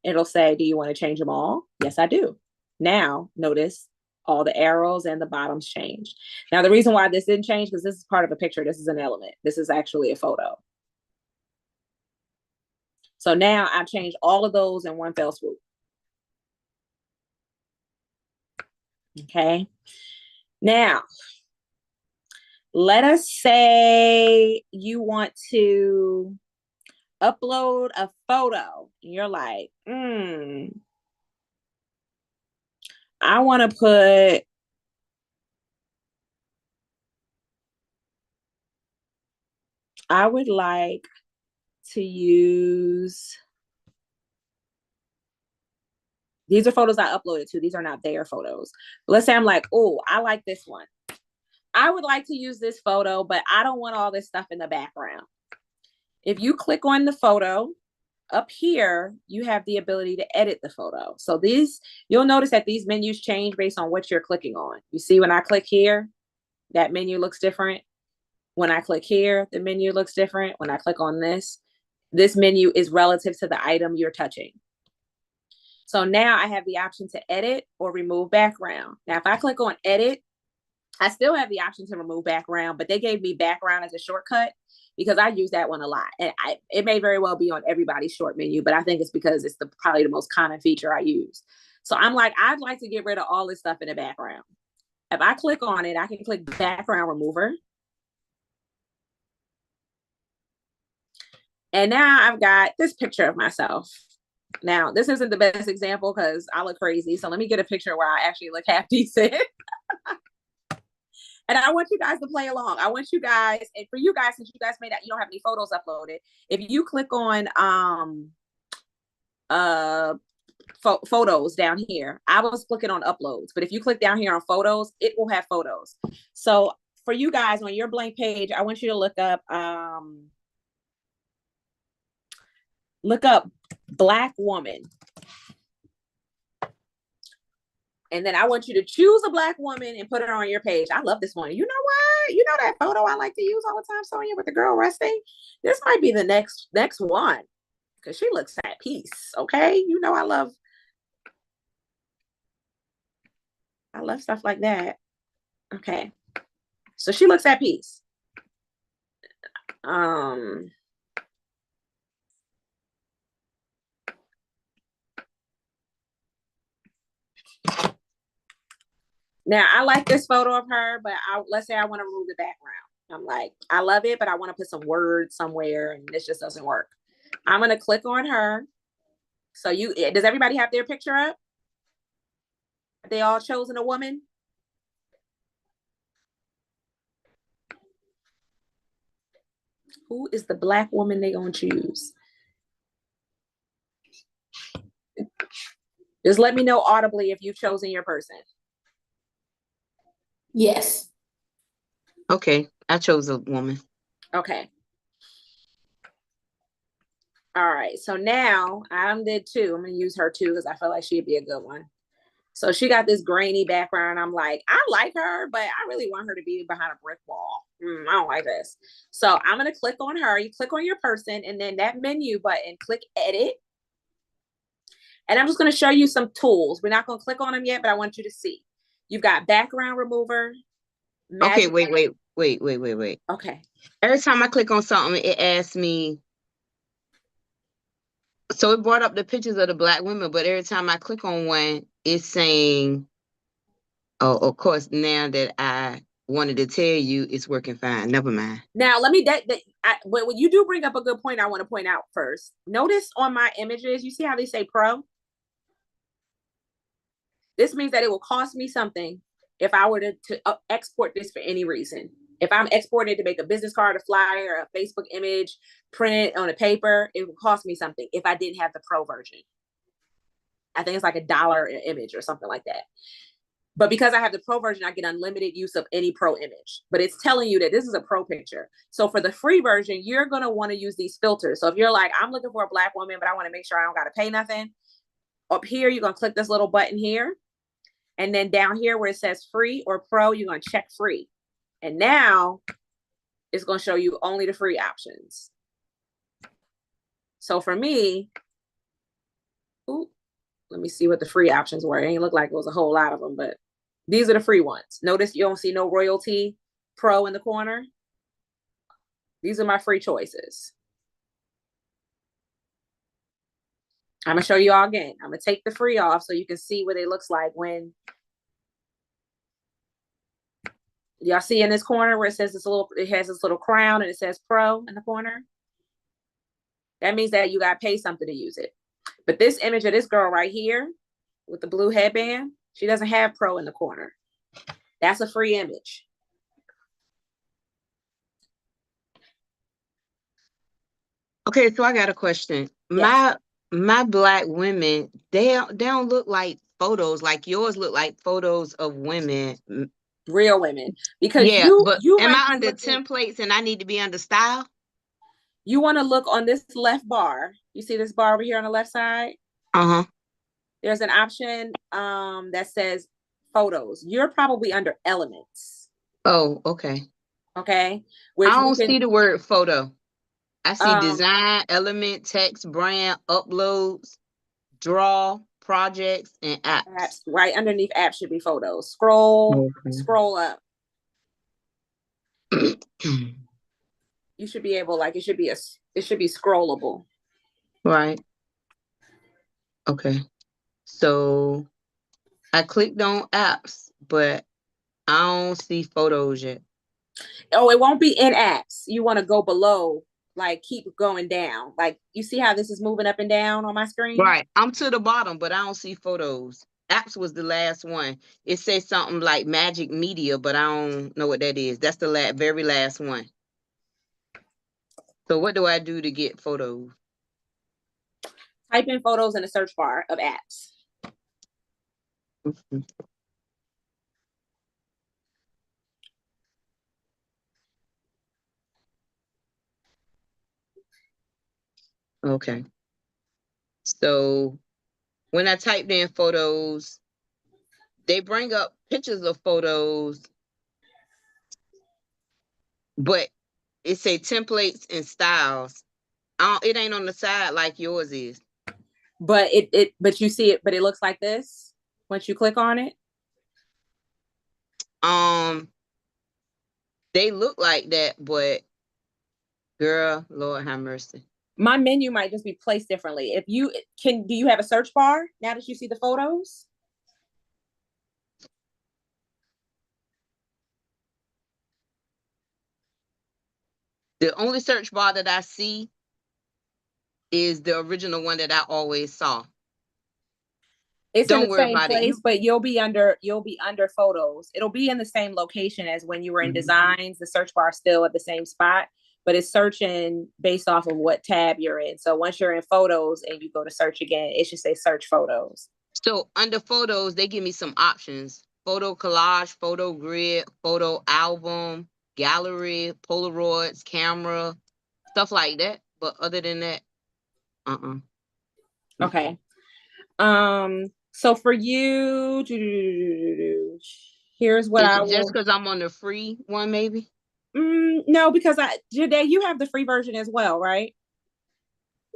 It'll say, do you want to change them all? Yes, I do. Now notice All the arrows and the bottoms changed. Now, the reason why this didn't change, because this is part of a picture. This is an element. This is actually a photo. So now I've changed all of those in one fell swoop. Okay. Now, let us say you want to upload a photo. You're like, I want to put I would like to use, these are photos I uploaded to. These are not their photos. Let's say I'm like, oh, I like this one. I would like to use this photo, but I don't want all this stuff in the background. If you click on the photo, up here, you have the ability to edit the photo. So these, you'll notice that these menus change based on what you're clicking on. You see when I click here, that menu looks different. When I click here, the menu looks different. When I click on this menu is relative to the item you're touching. So now I have the option to edit or remove background. Now, if I click on edit, I still have the option to remove background, but they gave me background as a shortcut because I use that one a lot. And it may very well be on everybody's short menu, but I think it's because it's probably the most common feature I use. So I'm like, I'd like to get rid of all this stuff in the background. If I click on it, I can click background remover. And now I've got this picture of myself. Now, this isn't the best example because I look crazy. So let me get a picture where I actually look half decent. And I want you guys to play along. I want you guys, and for you guys, since you guys you don't have any photos uploaded, if you click on photos down here, I was clicking on uploads, but if you click down here on photos, it will have photos. So for you guys on your blank page, I want you to look up Black woman. And then I want you to choose a Black woman and put her on your page. I love this one. You know what? You know that photo I like to use all the time, Sonia, with the girl resting? This might be the next one because she looks at peace, okay? You know I love stuff like that. Okay. So she looks at peace. Now, I like this photo of her, but let's say I want to remove the background. I'm like, I love it, but I want to put some words somewhere, and this just doesn't work. I'm going to click on her. So does everybody have their picture up? Have they all chosen a woman? Who is the Black woman they going to choose? Just let me know audibly if you've chosen your person. Yes. Okay, I chose a woman. Okay. All right, so now I did too. I'm gonna use her too because I feel like she'd be a good one. So she got this grainy background. I'm like, I like her, but I really want her to be behind a brick wall. I don't like this. So I'm gonna click on her. You click on your person and then that menu button, click edit. And I'm just gonna show you some tools. We're not gonna click on them yet, but I want you to see. You've got background remover. Okay, wait. Okay. Every time I click on something, it asks me. So it brought up the pictures of the Black women, but every time I click on one, it's saying, oh, of course, now that I wanted to tell you, it's working fine. Never mind. Now, let me, when you do bring up a good point, I want to point out first. Notice on my images, you see how they say pro? This means that it will cost me something if I were to export this for any reason. If I'm exporting to make a business card, a flyer, a Facebook image, print it on a paper, it would cost me something if I didn't have the pro version. I think it's like $1 an image or something like that. But because I have the pro version, I get unlimited use of any pro image. But it's telling you that this is a pro picture. So for the free version, you're going to want to use these filters. So if you're like, I'm looking for a Black woman, but I want to make sure I don't got to pay nothing. Up here, you're going to click this little button here. And then down here where it says free or pro, you're going to check free. And now it's going to show you only the free options. So for me, let me see what the free options were. It ain't look like it was a whole lot of them, but These are the free ones. Notice you don't see no royalty pro in the corner. These are my free choices. I'm gonna show you all again. I'm gonna take the free off so you can see what it looks like when y'all see in this corner where it says it has this little crown and it says pro in the corner. That means that you gotta pay something to use it. But this image of this girl right here with the blue headband, she doesn't have pro in the corner. That's a free image. Okay, so I got a question. Yes. My black women, they don't look like photos. Like yours look like photos of women. Real women. Because Yeah, but you am might I be under looking, templates and I need to be under style? you want to look on this left bar. You see this bar over here on the left side? Uh-huh. There's an option that says photos. You're probably under elements. Oh, okay. Okay. I Which we don't can see the word photo. I see design, element, text, brand, uploads, draw, projects, and apps. apps. Right underneath apps should be photos. Scroll up. You should be able, like, it should be scrollable. Right. Okay. So I clicked on apps, but I don't see photos yet. Oh, it won't be in apps. You want to go below, like keep going down. Like you see how this is moving up and down on my screen? Right. I'm to the bottom, but I don't see photos. Apps was the last one. It says something like Magic Media, but I don't know what that is. That's the very last one. So what do I do to get photos? Type in photos in the search bar of apps. Mm-hmm. Okay. So when I typed in photos, they bring up pictures of photos, but it say templates and styles. It ain't on the side like yours is. But but you see it, but it looks like this once you click on it. They look like that, but girl, Lord have mercy. My menu might just be placed differently. If you do you have a search bar now that you see the photos? The only search bar that I see is the original one that I always saw. It's Don't in the worry same about place, it. but you'll be under photos. It'll be in the same location as when you were in designs. The search bar is still at the same spot, but it's searching based off of what tab you're in. So once you're in photos and you go to search again, it should say search photos. So under photos, they give me some options: photo collage, photo grid, photo album, gallery, Polaroids, camera, stuff like that. But other than that, Okay. So for you, here's what I will. Just because I'm on the free one, maybe? No, because Jade, you have the free version as well, right?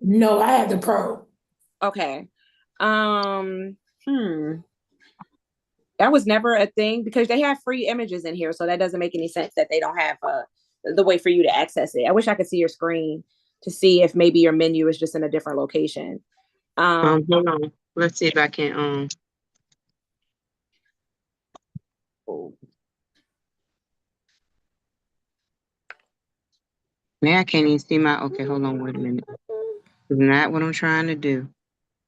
No, I have the pro. Okay. That was never a thing because they have free images in here, so that doesn't make any sense that they don't have the way for you to access it. I wish I could see your screen to see if maybe your menu is just in a different location. Hold on. Let's see if I can Man, I can't even see my okay, hold on, wait a minute. That's not what I'm trying to do.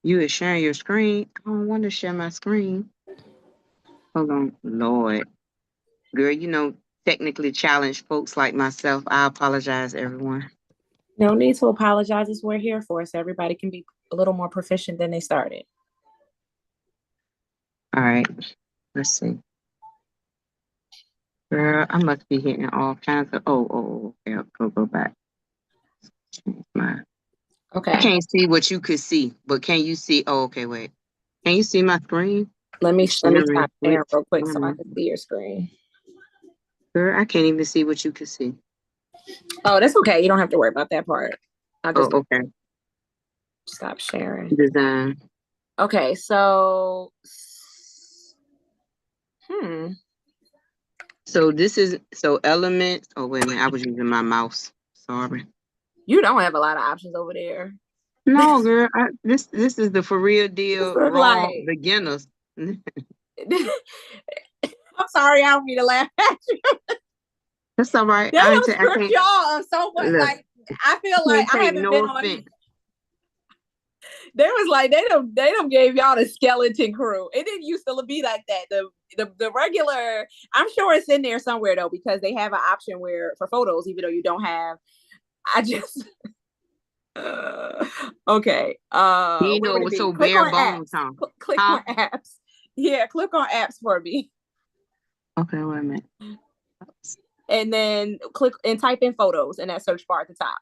You is sharing your screen. I don't want to share my screen. Hold on, Lord. Girl, technically challenged folks like myself. I apologize, everyone. No need to apologize. It's what we're here for, so everybody can be a little more proficient than they started. All right, let's see. Girl, I must be hitting all kinds of. Okay, I'll go back. Okay. I can't see what you could see, but can you see? Oh, okay, wait. Can you see my screen? Let me stop sharing real quick so I can see your screen. Girl, I can't even see what you can see. Oh, that's okay. You don't have to worry about that part. I'll just okay. Stop sharing. Design. Okay, so So this is elements. Oh wait a minute, I was using my mouse. Sorry. You don't have a lot of options over there. No, girl. This is the for real deal Look raw like beginners. I'm sorry, I don't mean to laugh at you. That's all right. They I don't script can't. y'all of so much. Look, Like I feel like I take haven't no been on. offense. They was like they don't gave y'all the skeleton crew. It didn't used to be like that. The regular. I'm sure it's in there somewhere though because they have an option where for photos, even though you don't have. I just. Okay. You know, it was so bare bones, huh? Click on apps. Yeah, click on apps for me. Okay, wait a minute. And then click and type in photos in that search bar at the top.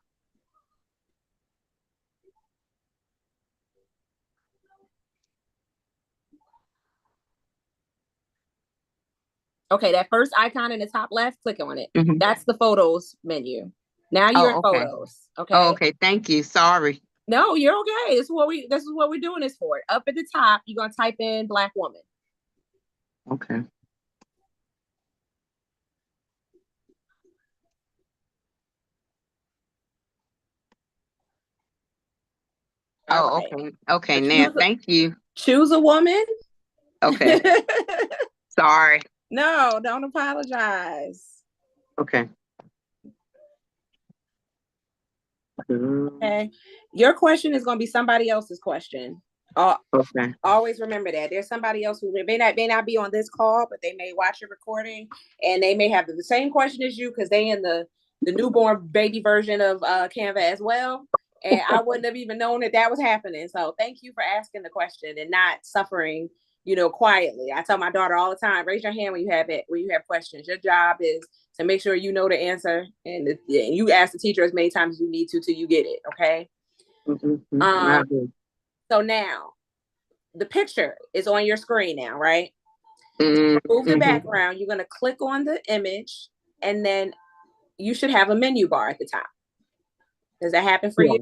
Okay, that first icon in the top left, click on it. Mm-hmm. That's the photos menu. Now you're in photos. Okay. Oh, okay. Thank you. Sorry. No, you're okay. This is what we're doing this for. Up at the top, you're gonna type in Black woman. Okay. Oh, right. Okay. Okay, now thank you. Choose a woman. Okay. Sorry. No, don't apologize. Okay. Okay. Your question is going to be somebody else's question. Okay. Always remember that. There's somebody else who may not be on this call, but they may watch your recording and they may have the same question as you because they in the newborn baby version of Canva as well. And I wouldn't have even known that was happening. So thank you for asking the question and not suffering, quietly. I tell my daughter all the time, raise your hand when you have questions. Your job is to make sure you know the answer and you ask the teacher as many times as you need to till you get it. Okay. Mm-hmm. So now the picture is on your screen now, right? Mm-hmm. Remove the background. You're going to click on the image and then you should have a menu bar at the top. Does that happen for you?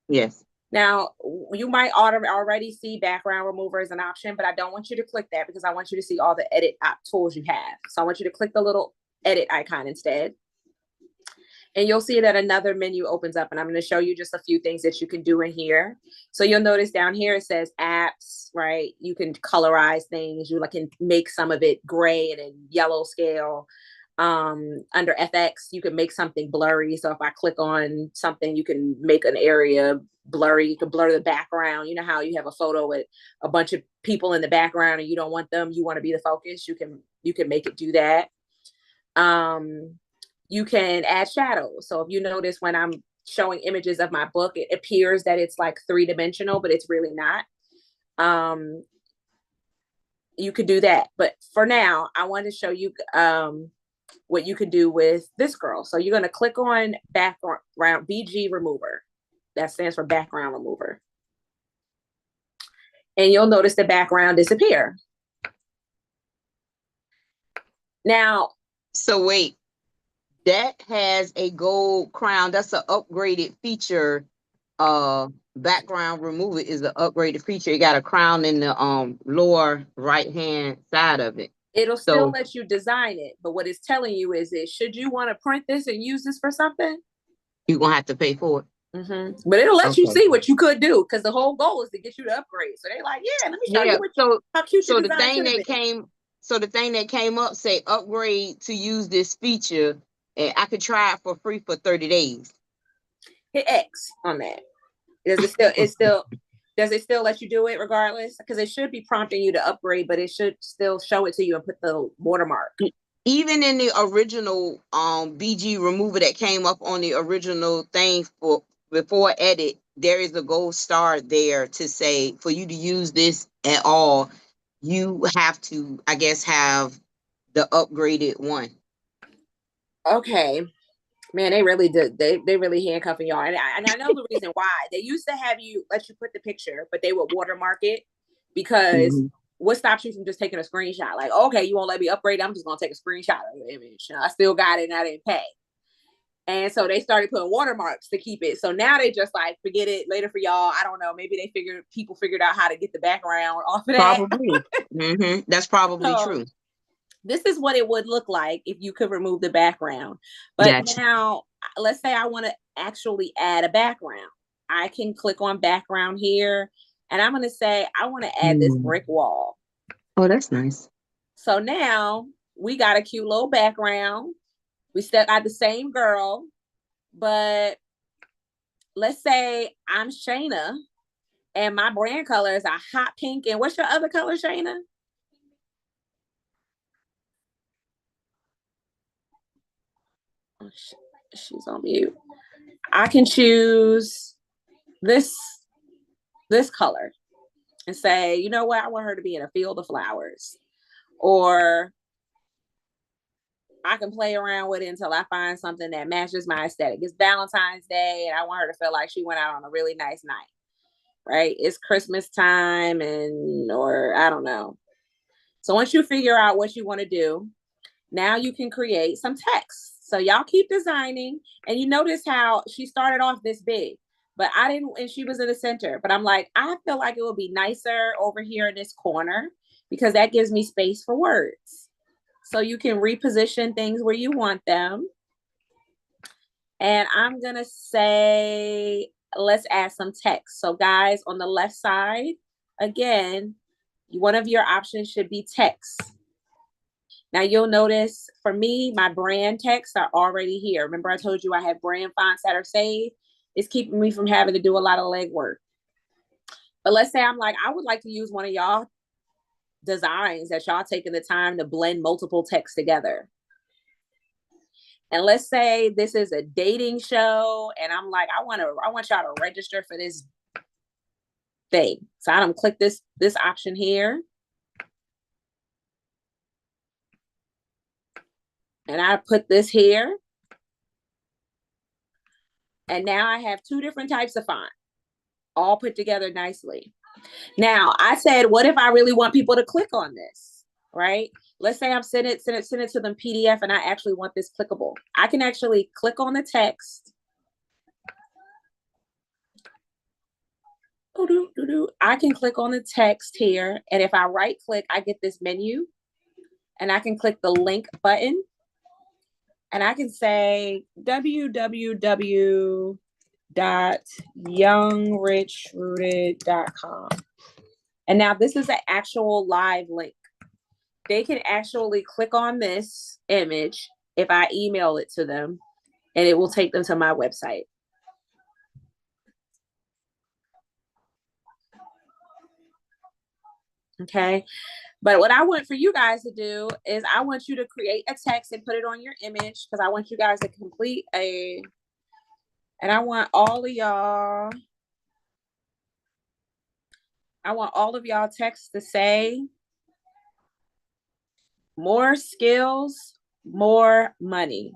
Yes. Now, you might already see background remover as an option, but I don't want you to click that because I want you to see all the edit tools you have. So I want you to click the little edit icon instead. And you'll see that another menu opens up and I'm going to show you just a few things that you can do in here. So you'll notice down here, it says apps, right? You can colorize things. You can make some of it gray and in yellow scale. Under FX, you can make something blurry. So if I click on something, you can make an area blurry. You can blur the background. You know how you have a photo with a bunch of people in the background and you don't want them, you want to be the focus. You can make it do that. You can add shadows. So if you notice when I'm showing images of my book, it appears that it's like 3-dimensional, but it's really not. You could do that. But for now, I want to show you what you could do with this girl. So you're going to click on background BG remover. That stands for background remover. And you'll notice the background disappear. Now. So wait. That has a gold crown. That's an upgraded feature. Background remover is an upgraded feature. It got a crown in the lower right hand side of it. It'll still let you design it, but what it's telling you is that should you want to print this and use this for something, you're gonna have to pay for it. Mm-hmm. But it'll let you see what you could do because the whole goal is to get you to upgrade. So they're like, yeah, let me show you how cute your design should be. So the thing that came up say upgrade to use this feature. And I could try it for free for 30 days. Hit X on that. Does it still let you do it regardless? Because it should be prompting you to upgrade, but it should still show it to you and put the watermark. Even in the original BG remover that came up on the original thing for before edit, there is a gold star there to say for you to use this at all, you have to, I guess, have the upgraded one. Okay, man, they really did. They really handcuffing y'all, and I know the reason why. They used to have you let you put the picture, but they would watermark it because what stops you from just taking a screenshot? Like, okay, you won't let me upgrade. I'm just gonna take a screenshot of the image. I still got it, and I didn't pay. And so they started putting watermarks to keep it. So now they just like forget it later for y'all. I don't know. Maybe people figured out how to get the background off of that. Probably. That's probably true. this is what it would look like if you could remove the background. But Gotcha. now, let's say I want to actually add a background. I can click on background here, and I'm going to say, I want to add this brick wall. Oh, that's nice. So now we got a cute little background. We still got the same girl, but let's say I'm Shayna and my brand color is a hot pink. And what's your other color, Shayna? Oh, she's on mute. I can choose this color and say, you know what? I want her to be in a field of flowers. Or I can play around with it until I find something that matches my aesthetic. It's Valentine's Day and I want her to feel like she went out on a really nice night, right? It's Christmas time or I don't know. So once you figure out what you want to do, now you can create some text. So y'all keep designing, and you notice how she started off this big, but I didn't, and she was in the center, but I'm like, I feel like it would be nicer over here in this corner because that gives me space for words. So you can reposition things where you want them. And I'm going to say, let's add some text. So guys, on the left side, again, one of your options should be text. Now you'll notice for me, my brand texts are already here. Remember I told you I have brand fonts that are saved? It's keeping me from having to do a lot of legwork. But let's say I'm like, I would like to use one of y'all designs that y'all taking the time to blend multiple texts together. And let's say this is a dating show and I'm like, I want y'all to register for this thing. So I don't click this option here. And I put this here. And now I have two different types of font, all put together nicely. Now I said, what if I really want people to click on this, right? Let's say I'm send it to them PDF and I actually want this clickable. I can actually click on the text. I can click on the text here. And if I right click, I get this menu and I can click the link button. And I can say www.youngrichRooted.com. And now this is an actual live link. They can actually click on this image if I email it to them, and it will take them to my website. Okay. But what I want for you guys to do is I want you to create a text and put it on your image because I want you guys to complete and I want all of y'all texts to say more skills, more money.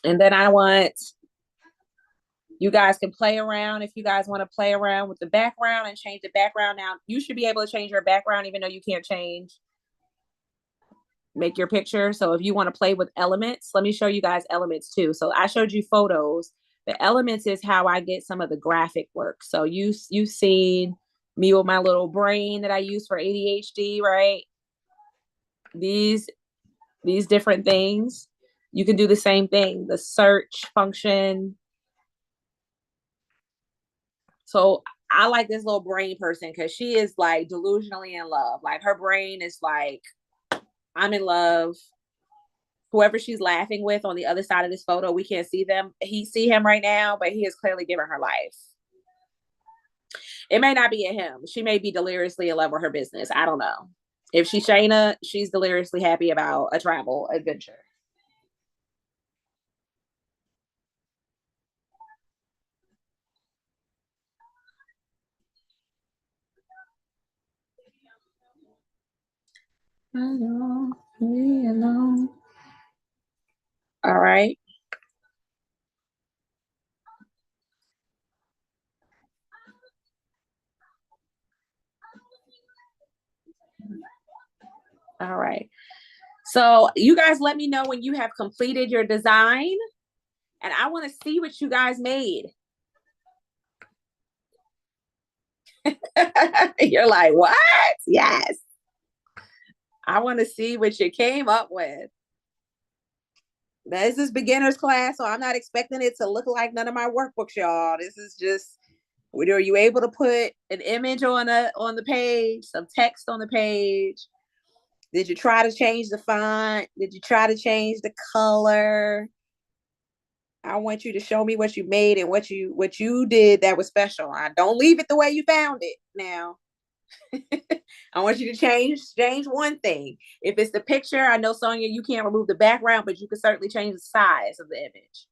And then I want you guys can play around if you guys want to play around with the background and change the background. Now, you should be able to change your background even though you can't make your picture. So if you want to play with elements, let me show you guys elements too. So I showed you photos. The elements is how I get some of the graphic work. So you've seen me with my little brain that I use for ADHD, right? These different things. You can do the same thing, the search function. So I like this little brain person because she is like delusionally in love. Like her brain is like, I'm in love. Whoever she's laughing with on the other side of this photo, we can't see them. He see him right now, but he is clearly giving her life. It may not be a him. She may be deliriously in love with her business. I don't know. If she's Shayna, she's deliriously happy about a travel adventure. All right. All right. So you guys let me know when you have completed your design, and I want to see what you guys made. You're like, what? Yes. I want to see what you came up with. This is beginner's class, so I'm not expecting it to look like none of my workbooks, y'all. This is just, are you able to put an image on the page, some text on the page? Did you try to change the font? Did you try to change the color? I want you to show me what you made and what you did that was special. I don't leave it the way you found it now. I want you to change one thing. If it's the picture, I know, Sonia, you can't remove the background, but you can certainly change the size of the image.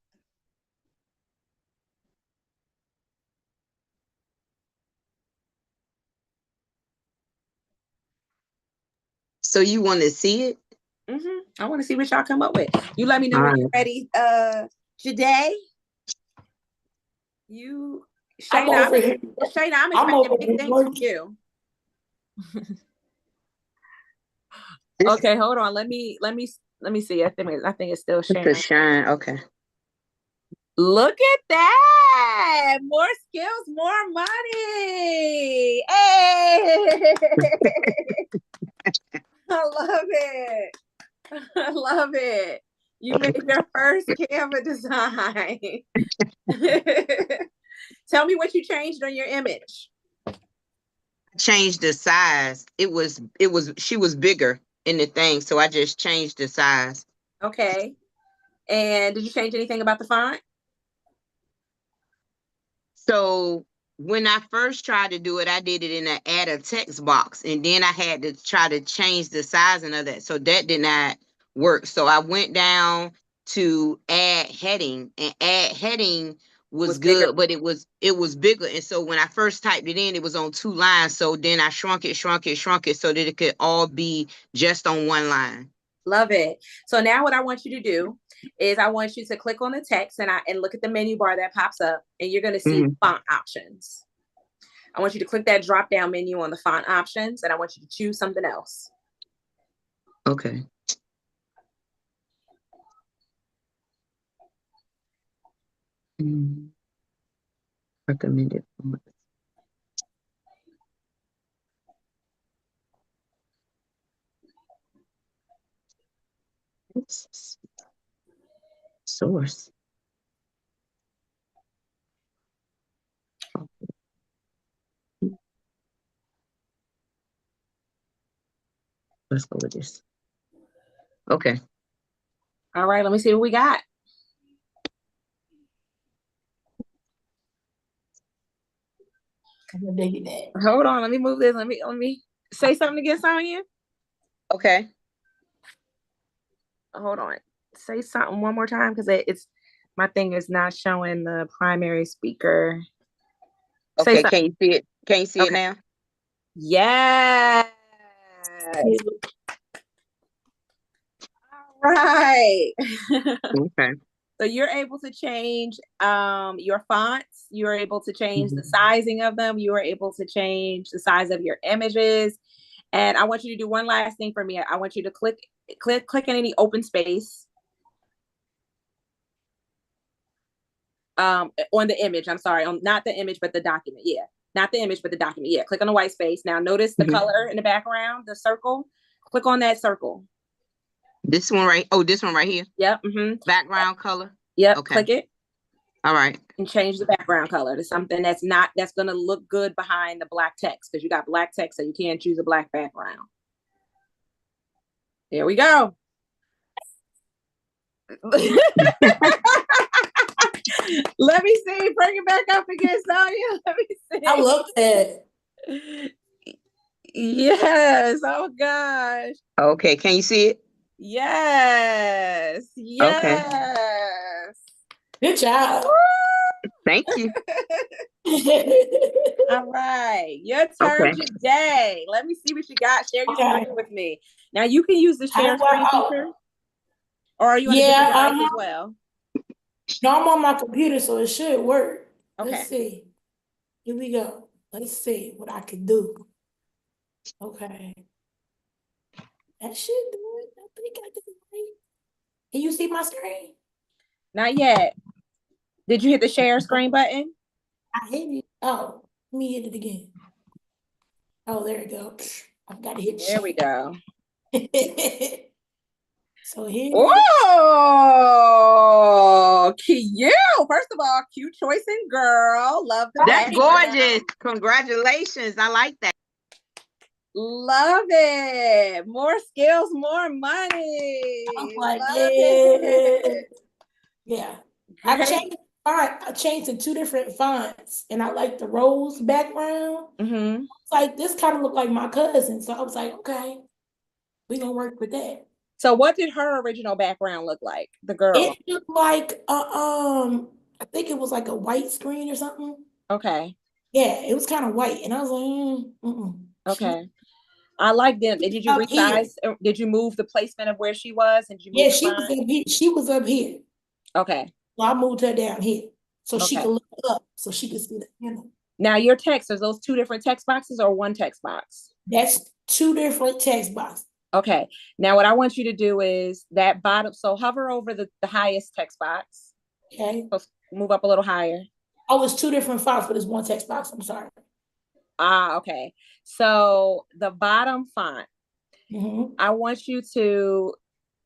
So you want to see it? I want to see what y'all come up with. You let me know when you're ready. Jade, I'm over here. Shayna, I'm expecting big things from you. Okay, hold on. Let me see. I think it's still sharing. It's shine. Okay. Look at that! More skills, more money. Hey! I love it. I love it. You made your first Canva design. Tell me what you changed on your image. Changed the size. She was bigger in the thing, so I just changed the size. Okay. And did you change anything about the font? So when I first tried to do it, I did it in an add a text box, and then I had to try to change the sizing of that. So that did not work. So I went down to add heading, and add heading was good, but it was bigger. And so when I first typed it in, it was on 2 lines. So then I shrunk it so that it could all be just on 1 line. Love it. So now what I want you to do is I want you to click on the text and look at the menu bar that pops up, and you're going to see font options. I want you to click that drop down menu on the font options, and I want you to choose something else. Okay. Recommended font. Source. Let's go with this. Okay. All right, let me see what we got. Hold on, let me move this. Let me say something again, Sonia. Okay. Hold on. Say something one more time, because it's my thing is not showing the primary speaker. Okay, can you see it? Can you see it now? Yes. All right. Okay. So you're able to change your fonts. You're able to change the sizing of them. You are able to change the size of your images. And I want you to do one last thing for me. I want you to click in any open space on the image. I'm sorry, not the image, but the document. Yeah, not the image, but the document. Yeah, click on the white space. Now notice the color in the background, the circle. Click on that circle. This one right. Oh, this one right here. Yep. Background color. Yep. Okay. Click it. All right. And change the background color to something that's going to look good behind the black text, because you got black text, so you can't choose a black background. There we go. Let me see. Bring it back up again, Sonia. Let me see. I love that. Yes. Oh gosh. Okay. Can you see it? Yes. Yes. Okay. Good job. Thank you. All right. Your turn today. Let me see what you got. Share your screen with me. Now you can use the share screen feature. Or are you on a different device as well? No, I'm on my computer, so it should work. Okay. Let's see. Here we go. Let's see what I can do. Okay. That should do it. I think I did it right. Can you see my screen? Not yet. Did you hit the share screen button? I hit it. Oh, let me hit it again. Oh, there you go. I've got to hit There we go. So here. Oh, cute. First of all, cute choice and girl. Love the That's background. gorgeous. Congratulations. I like that. Love it. More skills, more money. I'm like, Love yeah. it. Yeah. I changed to 2 different fonts, and I like the rose background. Mm-hmm. It's like, this kind of looked like my cousin. So I was like, okay, we're going to work with that. So what did her original background look like? The girl. It looked like, I think it was like a white screen or something. Okay. Yeah, it was kind of white. And I was like, Okay. I like them. Did you Up here. resize? Did you move the placement of where she was? And did you move Yeah, the she was font? up here. She was up here. Okay. So I moved her down here so she Okay. could look up, so she could see the. Now your text, are those 2 different text boxes or one text box? That's 2 different text boxes. Okay. Now what I want you to do is that bottom. So hover over the highest text box. Okay. So move up a little higher. Oh, it's 2 different fonts, but it's one text box. I'm sorry. Okay. So the bottom font, I want you to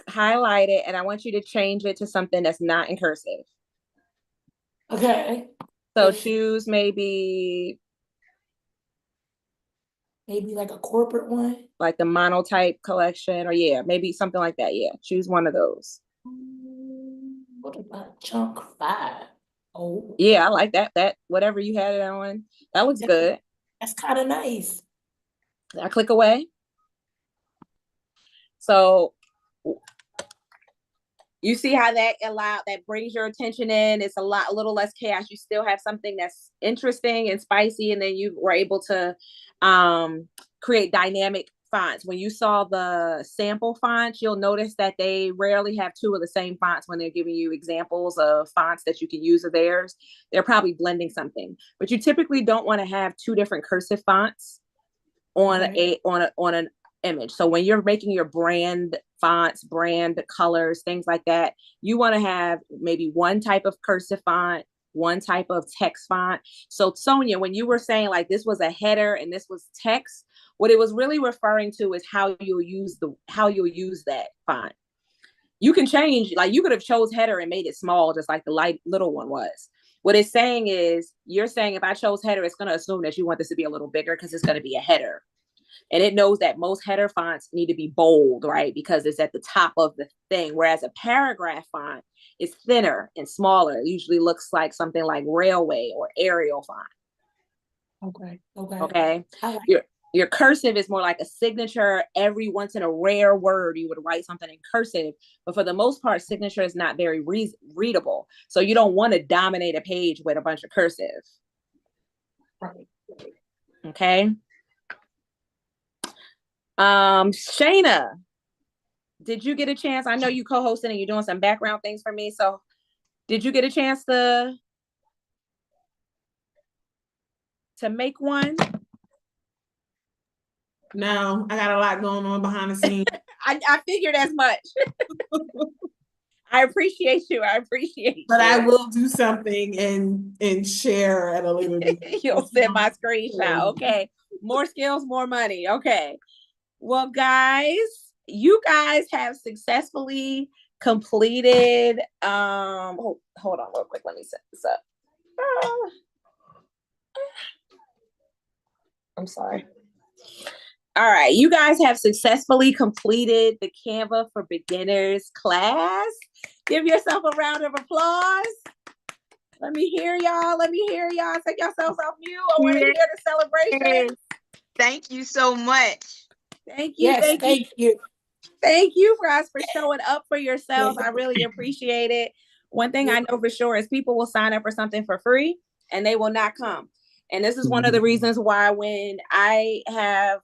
highlight it and I want you to change it to something that's not in cursive. Okay. So choose maybe like a corporate one. Like the monotype collection, or maybe something like that. Yeah. Choose one of those. What about chunk 5? Oh. Yeah, I like that. That whatever you had it on. That looks good. That's kind of nice. I click away. So you see how that brings your attention in. It's a little less chaos. You still have something that's interesting and spicy, and then you were able to create dynamic fonts. When you saw the sample fonts, you'll notice that they rarely have 2 of the same fonts when they're giving you examples of fonts that you can use of theirs. They're probably blending something, but you typically don't want to have 2 different cursive fonts on an image. So when you're making your brand fonts, brand colors, things like that, you want to have maybe one type of cursive font, one type of text font. So Sonia, when you were saying like this was a header and this was text, what it was really referring to is how you'll use that font. You can change, like you could have chose header and made it small, just like the little one was. What it's saying is, you're saying if I chose header, it's going to assume that you want this to be a little bigger because it's going to be a header. And it knows that most header fonts need to be bold, right? Because it's at the top of the thing. Whereas a paragraph font is thinner and smaller. It usually looks like something like Railway or Arial font. Okay. Your cursive is more like a signature. Every once in a rare word, you would write something in cursive. But for the most part, signature is not very readable. So you don't want to dominate a page with a bunch of cursive. Right. Okay. Shayna, did you get a chance? I know you co-hosting and you're doing some background things for me. So did you get a chance to make one? No, I got a lot going on behind the scenes. I figured as much. I appreciate you. But I will do something and share at a later date. You'll send my screenshot. Okay. More skills, more money. Okay. Well, guys, you guys have successfully completed. Hold on real quick. Let me set this up. I'm sorry. All right, you guys have successfully completed the Canva for Beginners class. Give yourself a round of applause. Let me hear y'all. Take yourselves off mute. I want to hear the celebration. Thank you so much. Thank you. Yes, thank you. Thank you guys for showing up for yourselves. I really appreciate it. One thing I know for sure is people will sign up for something for free and they will not come. And this is one of the reasons why when I have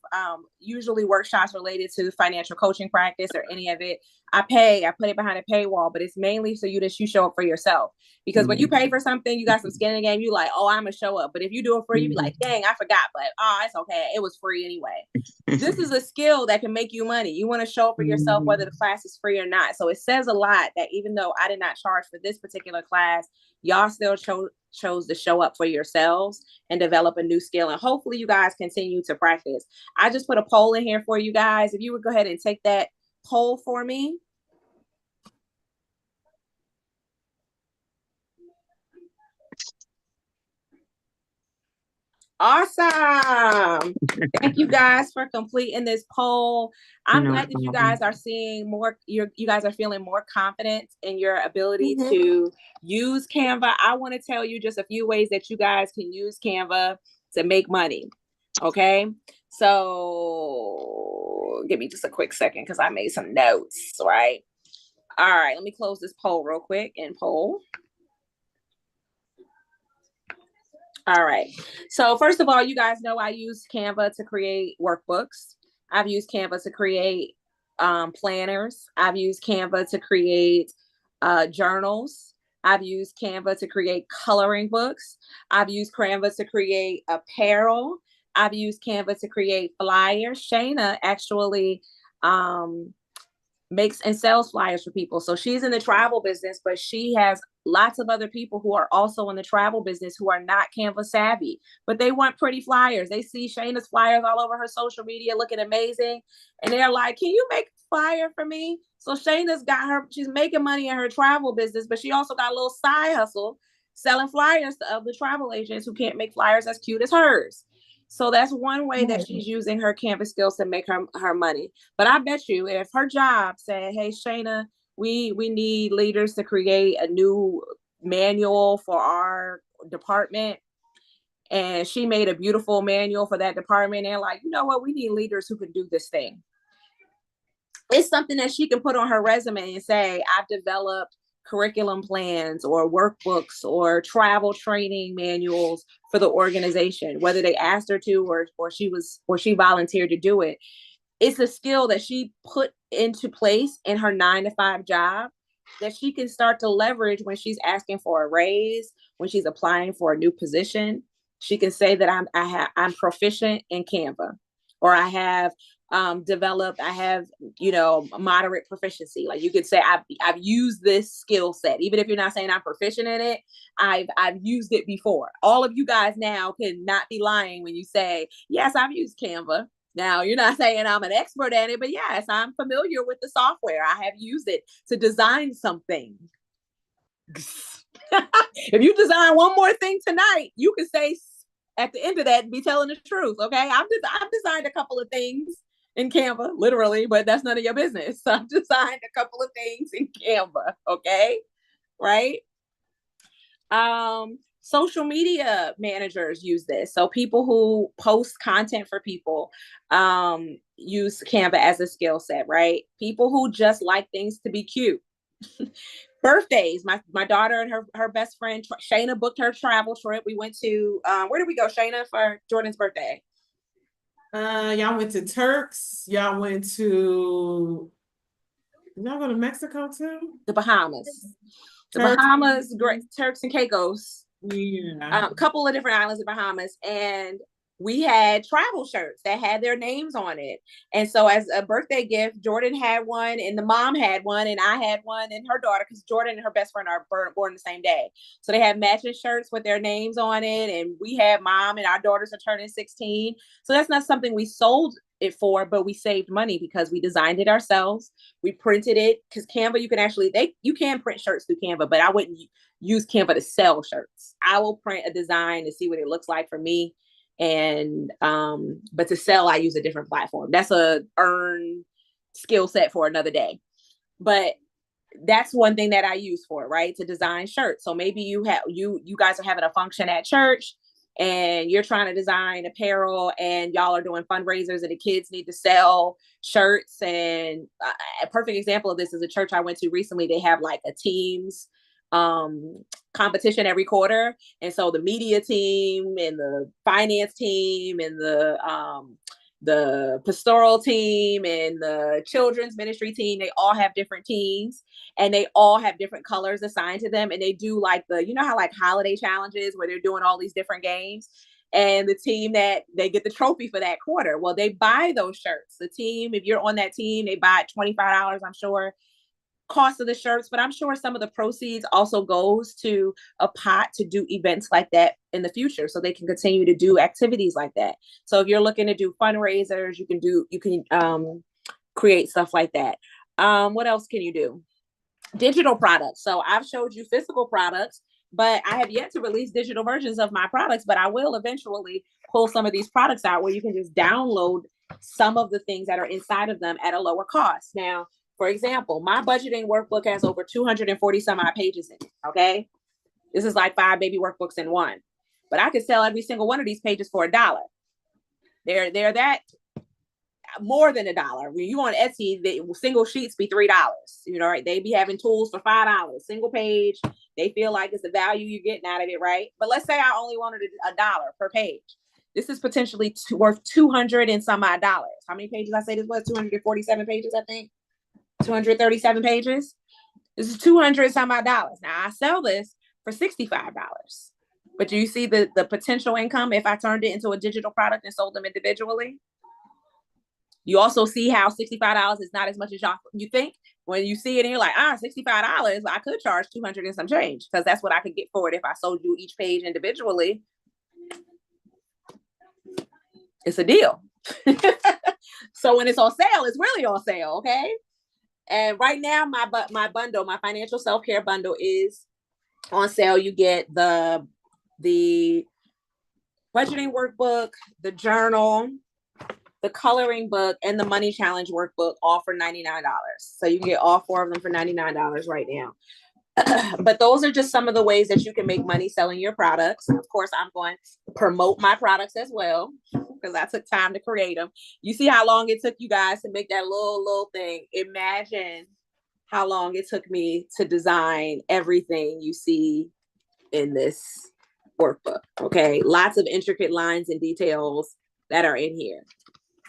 usually workshops related to financial coaching practice or any of it, I put it behind a paywall, but it's mainly so you show up for yourself. Because when you pay for something, you got some skin in the game. You like, oh, I'm gonna show up. But if you do it for you, be like, dang, I forgot. But it's okay. It was free anyway. This is a skill that can make you money. You want to show up for yourself, whether the class is free or not. So it says a lot that even though I did not charge for this particular class, y'all still chose to show up for yourselves and develop a new skill. And hopefully you guys continue to practice. I just put a poll in here for you guys. If you would go ahead and take that poll for me. Awesome. Thank you guys for completing this poll. I'm glad that you guys are seeing more, you guys are feeling more confident in your ability to use Canva. I want to tell you just a few ways that you guys can use Canva to make money. Okay. So give me just a quick second because I made some notes, right? All right, let me close this poll real quick and poll. All right. So first of all, you guys know I use Canva to create workbooks. I've used Canva to create planners. I've used Canva to create journals. I've used Canva to create coloring books. I've used Canva to create apparel. I've used Canva to create flyers. Shayna actually makes and sells flyers for people. So she's in the travel business, but she has lots of other people who are also in the travel business who are not Canva savvy, but they want pretty flyers. They see Shayna's flyers all over her social media looking amazing. And they're like, can you make a flyer for me? So Shayna's got she's making money in her travel business, but she also got a little side hustle selling flyers to other travel agents who can't make flyers as cute as hers. So that's one way that she's using her Canva skills to make her money. But I bet you if her job said, hey, Shayna, we need leaders to create a new manual for our department. And she made a beautiful manual for that department. And like, you know what? We need leaders who can do this thing. It's something that she can put on her resume and say, I've developed curriculum plans or workbooks or travel training manuals for the organization, whether they asked her to or she volunteered to do it. It's a skill that she put into place in her 9-to-5 job that she can start to leverage when she's asking for a raise, when she's applying for a new position. She can say that I'm proficient in Canva, or I have developed, I have, moderate proficiency. Like you could say, I've used this skill set, even if you're not saying I'm proficient in it, I've used it before. All of you guys now can not be lying when you say, yes, I've used Canva. Now, you're not saying I'm an expert at it, but yes, I'm familiar with the software. I have used it to design something. If you design one more thing tonight, you can say at the end of that, be telling the truth. Okay. I've designed a couple of things in Canva, literally, but that's none of your business. So I've designed a couple of things in Canva. Okay. Right. Social media managers use this. So people who post content for people use Canva as a skill set, right? People who just like things to be cute. Birthdays. My daughter and her best friend Shayna booked her travel trip. We went to where did we go, Shayna, for Jordan's birthday? Y'all went to Turks. Y'all went to Mexico too? The Bahamas. The Bahamas, great. Turks and Caicos. Yeah. A couple of different islands in Bahamas. And we had travel shirts that had their names on it. And so as a birthday gift, Jordan had one and the mom had one and I had one and her daughter, because Jordan and her best friend are born the same day. So they had matching shirts with their names on it. And we had mom and our daughters are turning 16. So that's not something we sold it for, but we saved money because we designed it ourselves. We printed it because Canva, you can print shirts through Canva, but I wouldn't use Canva to sell shirts. I will print a design to see what it looks like for me. And but to sell, I use a different platform. That's a earn skill set for another day. But that's one thing that I use for it, right? To design shirts. So maybe you guys are having a function at church and you're trying to design apparel and y'all are doing fundraisers and the kids need to sell shirts. And a perfect example of this is a church I went to recently. They have like a teams competition every quarter. And so the media team and the finance team and the the pastoral team and the children's ministry team, they all have different teams and they all have different colors assigned to them. And they do like the, you know how like holiday challenges where they're doing all these different games, and the team that they get the trophy for that quarter. Well, they buy those shirts. The team, if you're on that team, they buy $25, I'm sure, cost of the shirts, but I'm sure some of the proceeds also goes to a pot to do events like that in the future, so they can continue to do activities like that. So if you're looking to do fundraisers, you can create stuff like that. What else can you do? Digital products. So I've showed you physical products, but I have yet to release digital versions of my products, but I will eventually pull some of these products out where you can just download some of the things that are inside of them at a lower cost. Now, for example, my budgeting workbook has over 240 some odd pages in it. Okay. This is like 5 baby workbooks in one, but I could sell every single one of these pages for $1. They're that more than $1. When you on Etsy, the single sheets be $3. You know, right? They be having tools for $5, single page. They feel like it's the value you're getting out of it, right? But let's say I only wanted $1 per page. This is potentially worth 200 and some odd dollars. How many pages I say this was? 247 pages, I think. 237 pages. This is 200 some odd dollars. Now I sell this for $65. But do you see the potential income if I turned it into a digital product and sold them individually? You also see how $65 is not as much as you think. When you see it and you're like, $65, I could charge 200 and some change, because that's what I could get for it if I sold you each page individually. It's a deal. So when it's on sale, it's really on sale, okay? And right now, my bundle, my financial self-care bundle is on sale. You get the budgeting workbook, the journal, the coloring book, and the money challenge workbook, all for $99. So you can get all 4 of them for $99 right now. But those are just some of the ways that you can make money selling your products. Of course, I'm going to promote my products as well, because I took time to create them. You see how long it took you guys to make that little thing. Imagine how long it took me to design everything you see in this workbook. Okay, lots of intricate lines and details that are in here.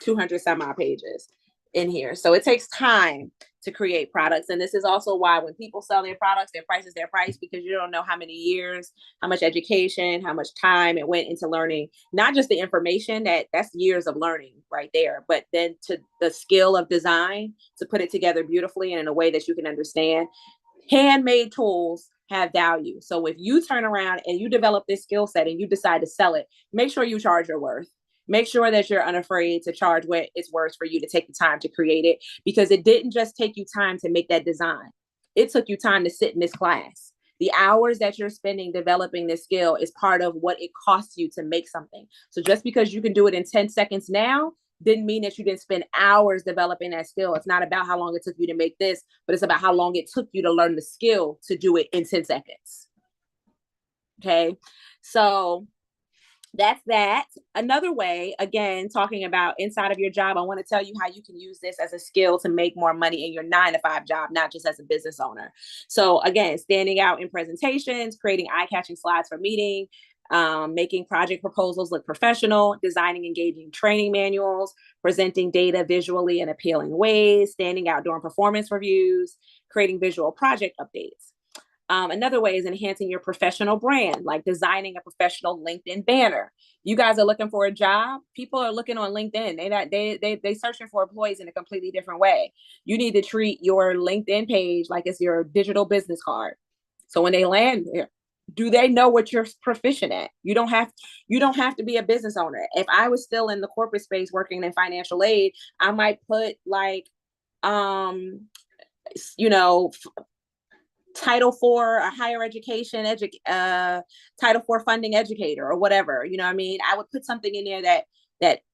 200 some odd pages in here. So it takes time to create products. And this is also why when people sell their products, their price is their price, because you don't know how many years, how much education, how much time it went into learning, not just the information, that's years of learning right there, but then to the skill of design to put it together beautifully and in a way that you can understand. Handmade tools have value. So if you turn around and you develop this skill set and you decide to sell it, make sure you charge your worth. Make sure that you're unafraid to charge what it's worth for you to take the time to create it, because it didn't just take you time to make that design. It took you time to sit in this class. The hours that you're spending developing this skill is part of what it costs you to make something. So just because you can do it in 10 seconds now didn't mean that you didn't spend hours developing that skill. It's not about how long it took you to make this, but it's about how long it took you to learn the skill to do it in 10 seconds. Okay. So that's that. Another way, again, talking about inside of your job, I want to tell you how you can use this as a skill to make more money in your 9-to-5 job, not just as a business owner. So again, standing out in presentations, creating eye-catching slides for meeting, making project proposals look professional, designing engaging training manuals, presenting data visually in appealing ways, standing out during performance reviews, creating visual project updates. Another way is enhancing your professional brand, like designing a professional LinkedIn banner. You guys are looking for a job. People are looking on LinkedIn. They searching for employees in a completely different way. You need to treat your LinkedIn page like it's your digital business card. So when they land there, do they know what you're proficient at? You don't have to be a business owner. If I was still in the corporate space working in financial aid, I might put like, Title IV, a higher education, Title IV funding educator or whatever, you know what I mean? I would put something in there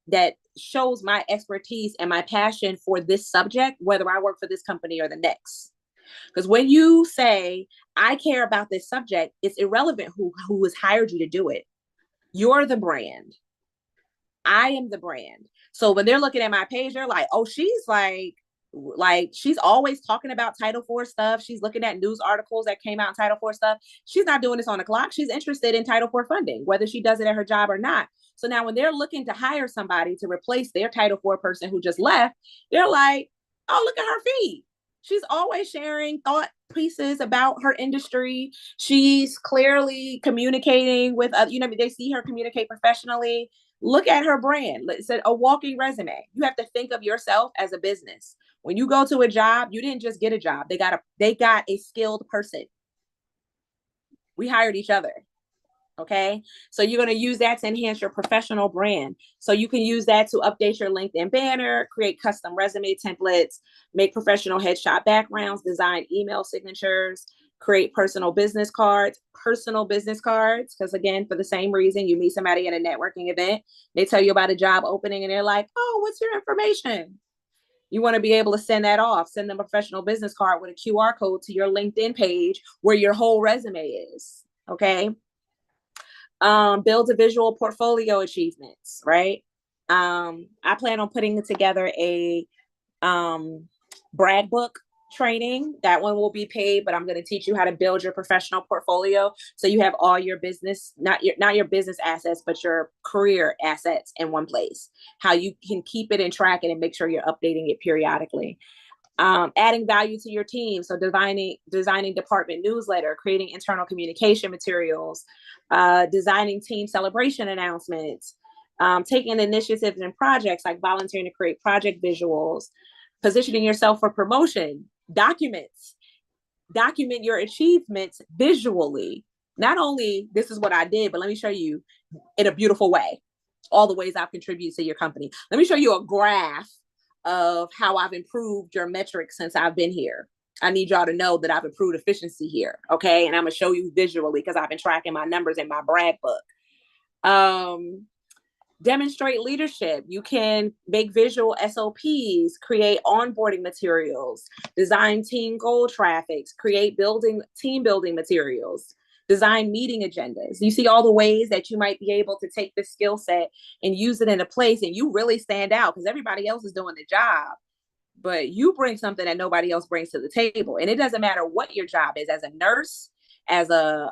that shows my expertise and my passion for this subject, whether I work for this company or the next. Because when you say, I care about this subject, it's irrelevant who has hired you to do it. You're the brand. I am the brand. So when they're looking at my page, they're like, oh, she's she's always talking about Title IV stuff. She's looking at news articles that came out in Title IV stuff. She's not doing this on the clock. She's interested in Title IV funding, whether she does it at her job or not. So now when they're looking to hire somebody to replace their Title IV person who just left, they're like, oh, look at her feed. She's always sharing thought pieces about her industry. She's clearly communicating with, they see her communicate professionally. Look at her brand. It's a walking resume. You have to think of yourself as a business. When you go to a job, you didn't just get a job. They got a skilled person. We hired each other. Okay. So you're going to use that to enhance your professional brand. So you can use that to update your LinkedIn banner, create custom resume templates, make professional headshot backgrounds, design email signatures, create personal business cards. Because again, for the same reason, you meet somebody at a networking event, they tell you about a job opening and they're like, oh, what's your information? You want to be able to send that off, send them a professional business card with a QR code to your LinkedIn page where your whole resume is. Okay. Build a visual portfolio achievements, right? I plan on putting together a brag book training. That one will be paid, but I'm going to teach you how to build your professional portfolio so you have all your business, not your business assets, but your career assets in one place. How you can keep it and track it and make sure you're updating it periodically. Adding value to your team. So designing department newsletter, creating internal communication materials, designing team celebration announcements, taking initiatives and projects like volunteering to create project visuals, positioning yourself for promotion, document your achievements visually. Not only this is what I did, but let me show you in a beautiful way, all the ways I've contributed to your company. Let me show you a graph of how I've improved your metrics since I've been here. I need y'all to know that I've improved efficiency here. Okay. And I'm going to show you visually because I've been tracking my numbers in my brag book. Demonstrate leadership. You can make visual SOPs, create onboarding materials, design team goal traffics, create team building materials, design meeting agendas. You see all the ways that you might be able to take this skill set and use it in a place and you really stand out because everybody else is doing the job, but you bring something that nobody else brings to the table. And it doesn't matter what your job is, as a nurse, as a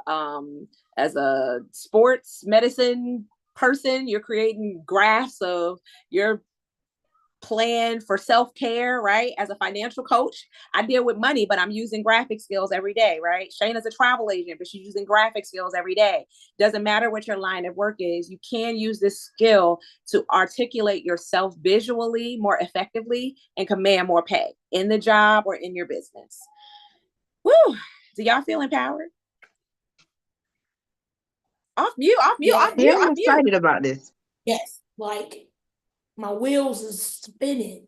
sports medicine person, you're creating graphs of your plan for self-care, right? As a financial coach, I deal with money, but I'm using graphic skills every day, right? Shayna's a travel agent, but she's using graphic skills every day. Doesn't matter what your line of work is, you can use this skill to articulate yourself visually more effectively and command more pay in the job or in your business. Woo! Do y'all feel empowered? Off mute. Yeah, I'm excited about this. Yes, like my wheels is spinning.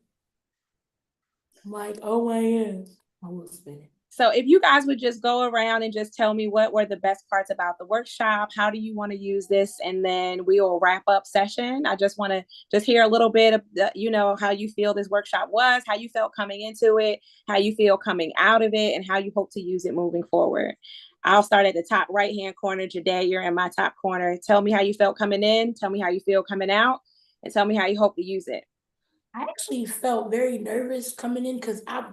I'm like, oh my God, my wheels spinning. So if you guys would just go around and just tell me what were the best parts about the workshop, how do you want to use this? And then we will wrap up session. I just want to just hear a little bit of, how you feel this workshop was, how you felt coming into it, how you feel coming out of it, and how you hope to use it moving forward. I'll start at the top right-hand corner. Jade, you're in my top corner. Tell me how you felt coming in. Tell me how you feel coming out. And tell me how you hope to use it. I actually felt very nervous coming in because I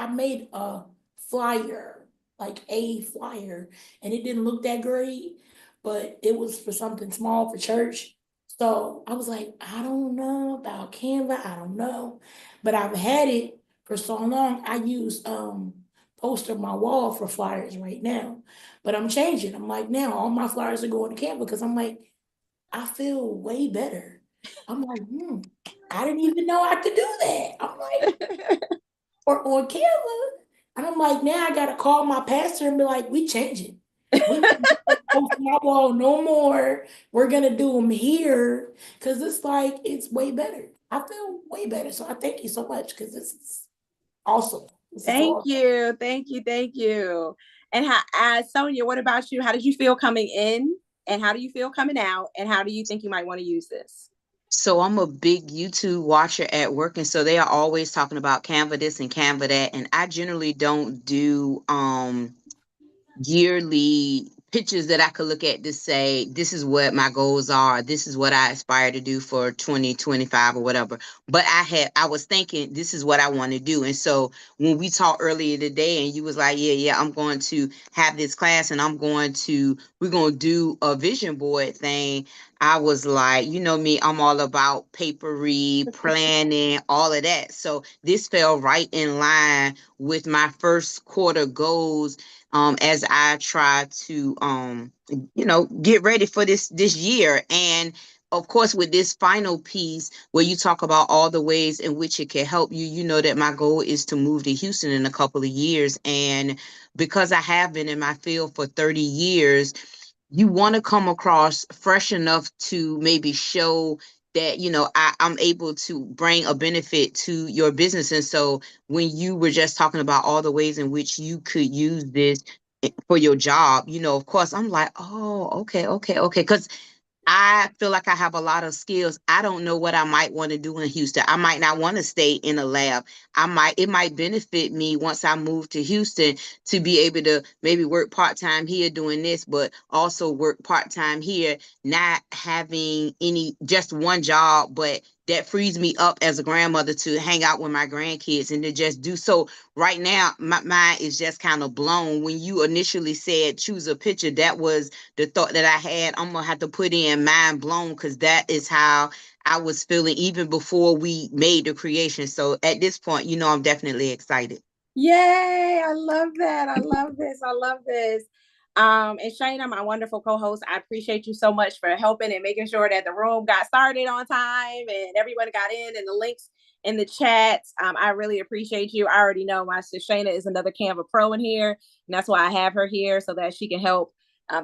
made a flyer, like a flyer, and it didn't look that great, but it was for something small for church. So I was like, I don't know about Canva, I don't know. But I've had it for so long. I use poster my wall for flyers right now. But I'm changing. I'm like, now all my flyers are going to Canva because I'm like, I feel way better. I'm like, I didn't even know I could do that. I'm like, or on Canva. And I'm like, now I gotta call my pastor and be like, we changing. We post my wall no more. We're gonna do them here. Cause it's like, it's way better. I feel way better. So I thank you so much because this is awesome. Thank you. And Sonia, what about you? How did you feel coming in? And how do you feel coming out? And how do you think you might want to use this? So I'm a big YouTube watcher at work, and so they are always talking about Canva this and Canva that, and I generally don't do yearly pictures that I could look at to say, this is what my goals are, this is what I aspire to do for 2025 or whatever. But I was thinking this is what I want to do. And so when we talked earlier today and you was like, yeah, I'm going to have this class and we're going to do a vision board thing, I was like, you know me, I'm all about papery, planning, all of that. So this fell right in line with my first quarter goals, as I try to get ready for this year. And of course, with this final piece where you talk about all the ways in which it can help you, you know that my goal is to move to Houston in a couple of years. And because I have been in my field for 30 years, you want to come across fresh enough to maybe show that I'm able to bring a benefit to your business. And so when you were just talking about all the ways in which you could use this for your job, of course I'm like, oh, okay, because I feel like I have a lot of skills. I don't know what I might want to do in Houston. I might not want to stay in a lab. It might benefit me once I move to Houston to be able to maybe work part-time here doing this, but also work part-time here, not having just one job, but that frees me up as a grandmother to hang out with my grandkids and to just do so. Right now, my mind is just kind of blown. When you initially said choose a picture, that was the thought that I had. I'm gonna have to put in mind blown, because that is how I was feeling even before we made the creation. So at this point, I'm definitely excited. Yay, I love that. I love this. I love this. And Shayna, my wonderful co-host, I appreciate you so much for helping and making sure that the room got started on time and everyone got in, and the links in the chat. I really appreciate you. I already know my sister Shayna is another Canva pro in here, and that's why I have her here, so that she can help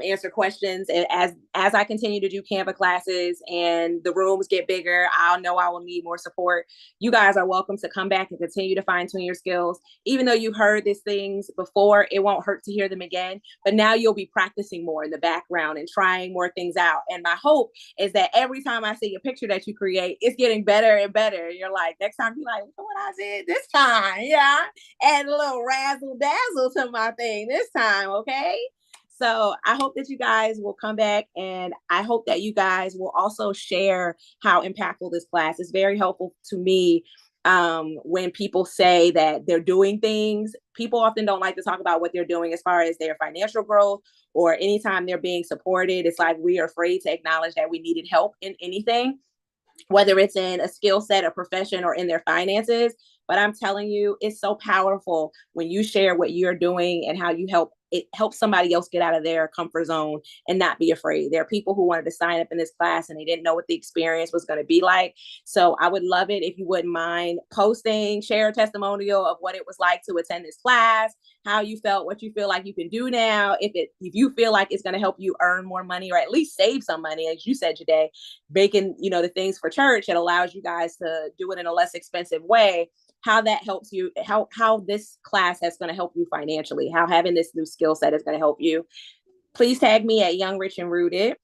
answer questions. And as I continue to do Canva classes and the rooms get bigger, I'll know I will need more support. You guys are welcome to come back and continue to fine tune your skills. Even though you've heard these things before, it won't hurt to hear them again. But now you'll be practicing more in the background and trying more things out. And my hope is that every time I see a picture that you create, it's getting better and better. You're like, next time you're like, look what I did this time. Yeah. Add a little razzle dazzle to my thing this time. Okay. So I hope that you guys will come back, and I hope that you guys will also share how impactful this class is. Very helpful to me when people say that they're doing things. People often don't like to talk about what they're doing as far as their financial growth, or anytime they're being supported. It's like we are afraid to acknowledge that we needed help in anything, whether it's in a skill set, a profession, or in their finances. But I'm telling you, it's so powerful when you share what you're doing and how you help somebody else get out of their comfort zone and not be afraid. There are people who wanted to sign up in this class and they didn't know what the experience was going to be like. So I would love it if you wouldn't mind posting, share a testimonial of what it was like to attend this class, how you felt, what you feel like you can do now, if you feel like it's going to help you earn more money, or at least save some money, as you said today, making the things for church. It allows you guys to do it in a less expensive way. How that helps you, how this class is going to help you financially, how having this new skill set is going to help you. Please tag me at Young, Rich, and Rooted.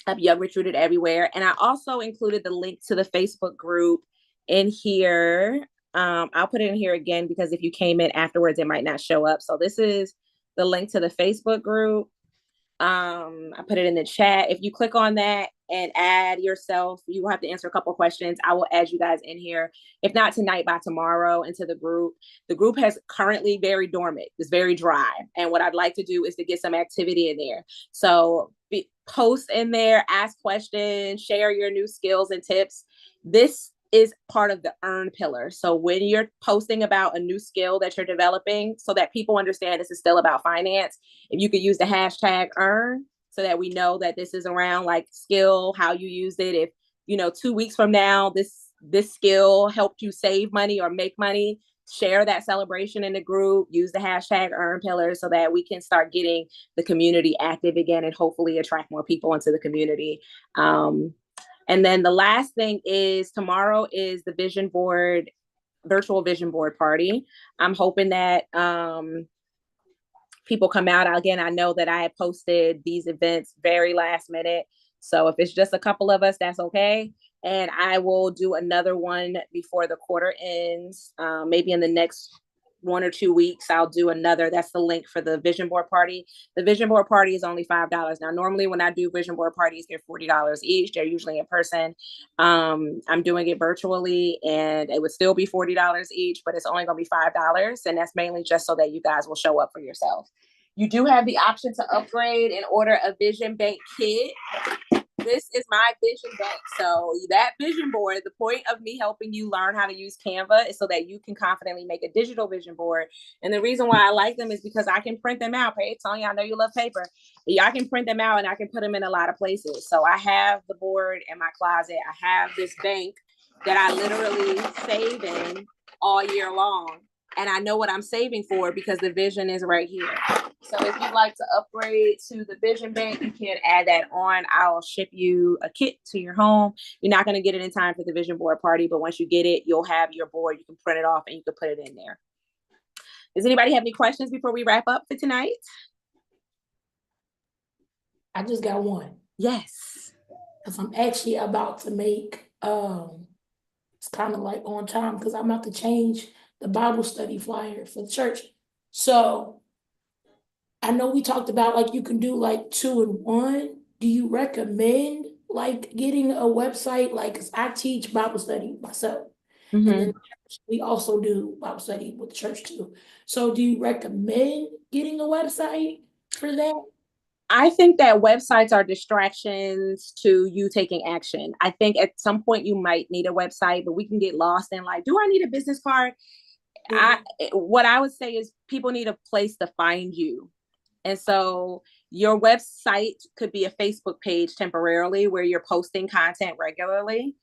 I'm Young, Rich, Rooted everywhere. And I also included the link to the Facebook group in here. I'll put it in here again, because if you came in afterwards, it might not show up. So this is the link to the Facebook group. I put it in the chat. If you click on that and add yourself, you will have to answer a couple of questions. I will add you guys in here. If not tonight, by tomorrow, into the group. The group has currently very dormant. It's very dry. And what I'd like to do is to get some activity in there. So post in there, ask questions, share your new skills and tips. This is part of the earn pillar. So when you're posting about a new skill that you're developing, so that people understand this is still about finance, if you could use the hashtag earn, so that we know that this is around like skill, how you use it. If 2 weeks from now, this skill helped you save money or make money, share that celebration in the group, use the hashtag earn pillar, so that we can start getting the community active again and hopefully attract more people into the community. And then the last thing is, tomorrow is the virtual vision board party. I'm hoping that people come out. Again, I know that I had posted these events very last minute. So if it's just a couple of us, that's okay. And I will do another one before the quarter ends. Maybe in the next 1 or 2 weeks, I'll do another. That's the link for the vision board party. The vision board party is only $5. Now, normally when I do vision board parties, they're $40 each. They're usually in person. I'm doing it virtually, and it would still be $40 each, but it's only going to be $5. And that's mainly just so that you guys will show up for yourself. You do have the option to upgrade and order a vision bank kit. this is my vision bank. So that vision board, the point of me helping you learn how to use Canva is so that you can confidently make a digital vision board. And the reason why I like them is because I can print them out. Hey, Tony, I know you love paper. Yeah, I can print them out and I can put them in a lot of places. So I have the board in my closet. I have this bank that I literally save in all year long. And I know what I'm saving for because the vision is right here. So if you'd like to upgrade to the vision bank, you can add that on. I'll ship you a kit to your home. You're not going to get it in time for the vision board party, but once you get it, you'll have your board. You can print it off and you can put it in there. Does anybody have any questions before we wrap up for tonight? I just got one. Yes. Because I'm actually about to make, it's kind of like on time because I'm about to change the Bible study flyer for the church. So I know we talked about like you can do like 2 in 1. Do you recommend like getting a website? Like, cause I teach Bible study myself. Mm-hmm. And then we also do Bible study with the church too. So do you recommend getting a website for that? I think that websites are distractions to you taking action. I think at some point you might need a website, but we can get lost in like, do I need a business card? What I would say is people need a place to find you. And so your website could be a Facebook page temporarily where you're posting content regularly,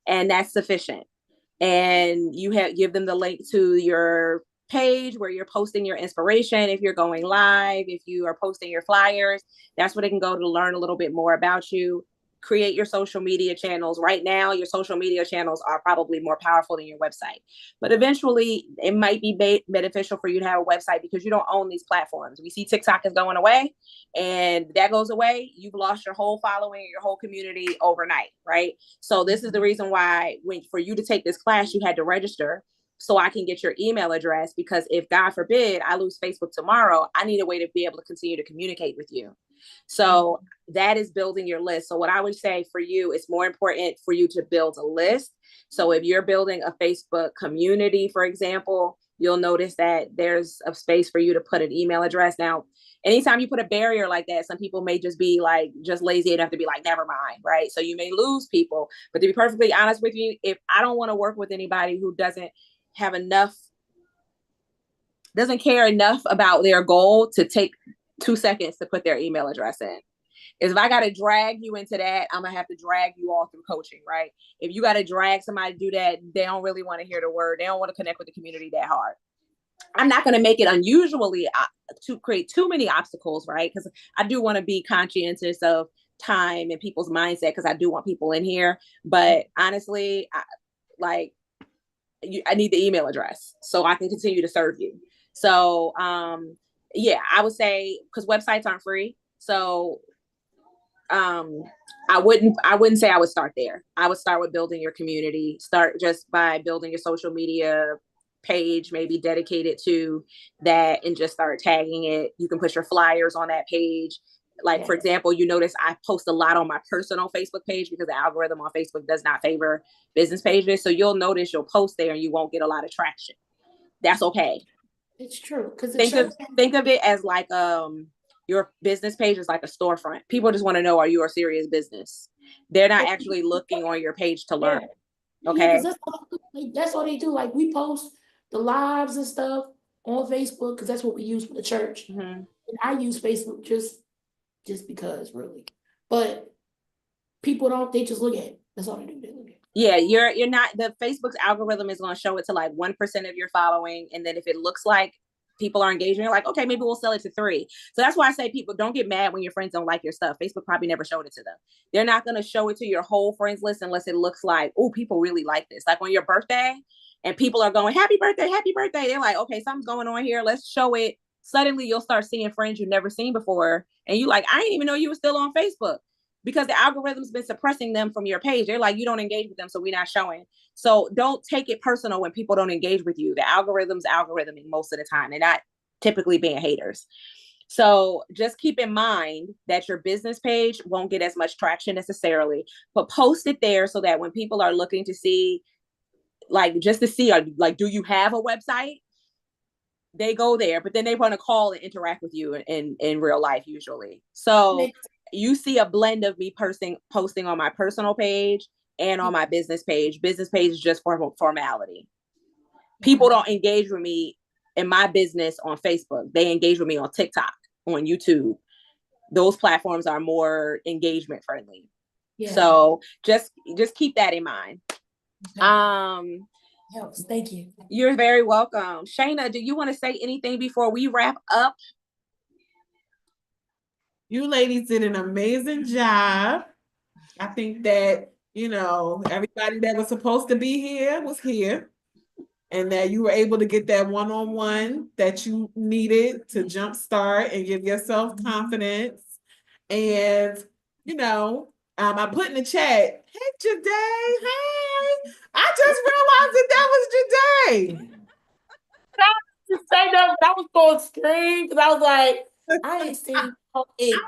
and that's sufficient. And you give them the link to your page where you're posting your inspiration. If you're going live, if you are posting your flyers, that's where they can go to learn a little bit more about you. Create your social media channels. Right now, your social media channels are probably more powerful than your website. But eventually, it might be beneficial for you to have a website because you don't own these platforms. We see TikTok is going away, and that goes away. You've lost your whole following, your whole community overnight, right? So this is the reason why for you to take this class, you had to register so I can get your email address, because if God forbid I lose Facebook tomorrow, I need a way to be able to continue to communicate with you. So that is building your list. So what I would say for you, it's more important for you to build a list. So if you're building a Facebook community, for example, you'll notice that there's a space for you to put an email address. Now, anytime you put a barrier like that, some people may just be like, just lazy enough to be like, never mind, right? So you may lose people. But to be perfectly honest with you, if I don't want to work with anybody who doesn't care enough about their goal to take 2 seconds to put their email address in. If I got to drag you into that, I'm going to have to drag you all through coaching, right? If you got to drag somebody to do that, they don't really want to hear the word. They don't want to connect with the community that hard. I'm not going to make it unusually to create too many obstacles, right? Because I do want to be conscientious of time and people's mindset, because I do want people in here. But honestly, I need the email address so I can continue to serve you. So, yeah, I would say, because websites aren't free. So, I wouldn't say I would start there. I would start with building your community. Start just by building your social media page, maybe dedicated to that, and just start tagging it. You can put your flyers on that page. Like, for example, you notice I post a lot on my personal Facebook page because the algorithm on Facebook does not favor business pages. So you'll notice you'll post there and you won't get a lot of traction. That's okay. It's true. Because think of it as like your business page is like a storefront. People just want to know, are you a serious business? They're not actually looking on your page to learn. Okay. Yeah, that's all they do. Like, we post the lives and stuff on Facebook because that's what we use for the church. Mm-hmm. And I use Facebook just because, really. But people don't, they just look at it. That's all they do. They look at it. Yeah, you're not, the Facebook's algorithm is going to show it to like 1% of your following. And then if it looks like people are engaging, you're like, okay, maybe we'll sell it to 3. So that's why I say, people, don't get mad when your friends don't like your stuff. Facebook probably never showed it to them. They're not going to show it to your whole friends list unless it looks like, oh, people really like this. Like on your birthday and people are going, happy birthday, happy birthday. They're like, okay, something's going on here. Let's show it. Suddenly you'll start seeing friends you've never seen before. And you like, I didn't even know you were still on Facebook. Because the algorithm's been suppressing them from your page. They're like, you don't engage with them, so we're not showing. So don't take it personal when people don't engage with you. The algorithm's algorithming most of the time. They're not typically being haters. So just keep in mind that your business page won't get as much traction necessarily, but post it there so that when people are looking to see, like, just to see, like, do you have a website? They go there, but then they want to call and interact with you in real life usually. So you see a blend of me posting on my personal page and on my business page. Business page is just for formality. People don't engage with me in my business on Facebook. They engage with me on TikTok, on YouTube. Those platforms are more engagement friendly. Yeah. So just keep that in mind. Okay. Helps. Thank you. You're very welcome. Shayna, do you want to say anything before we wrap up? You ladies did an amazing job. I think that, everybody that was supposed to be here was here, and that you were able to get that one-on-one that you needed to jumpstart and give yourself confidence. And, I put in the chat, hey, Jade, hey, I just realized that was Jade. I was going to scream because I was like, I ain't seen it.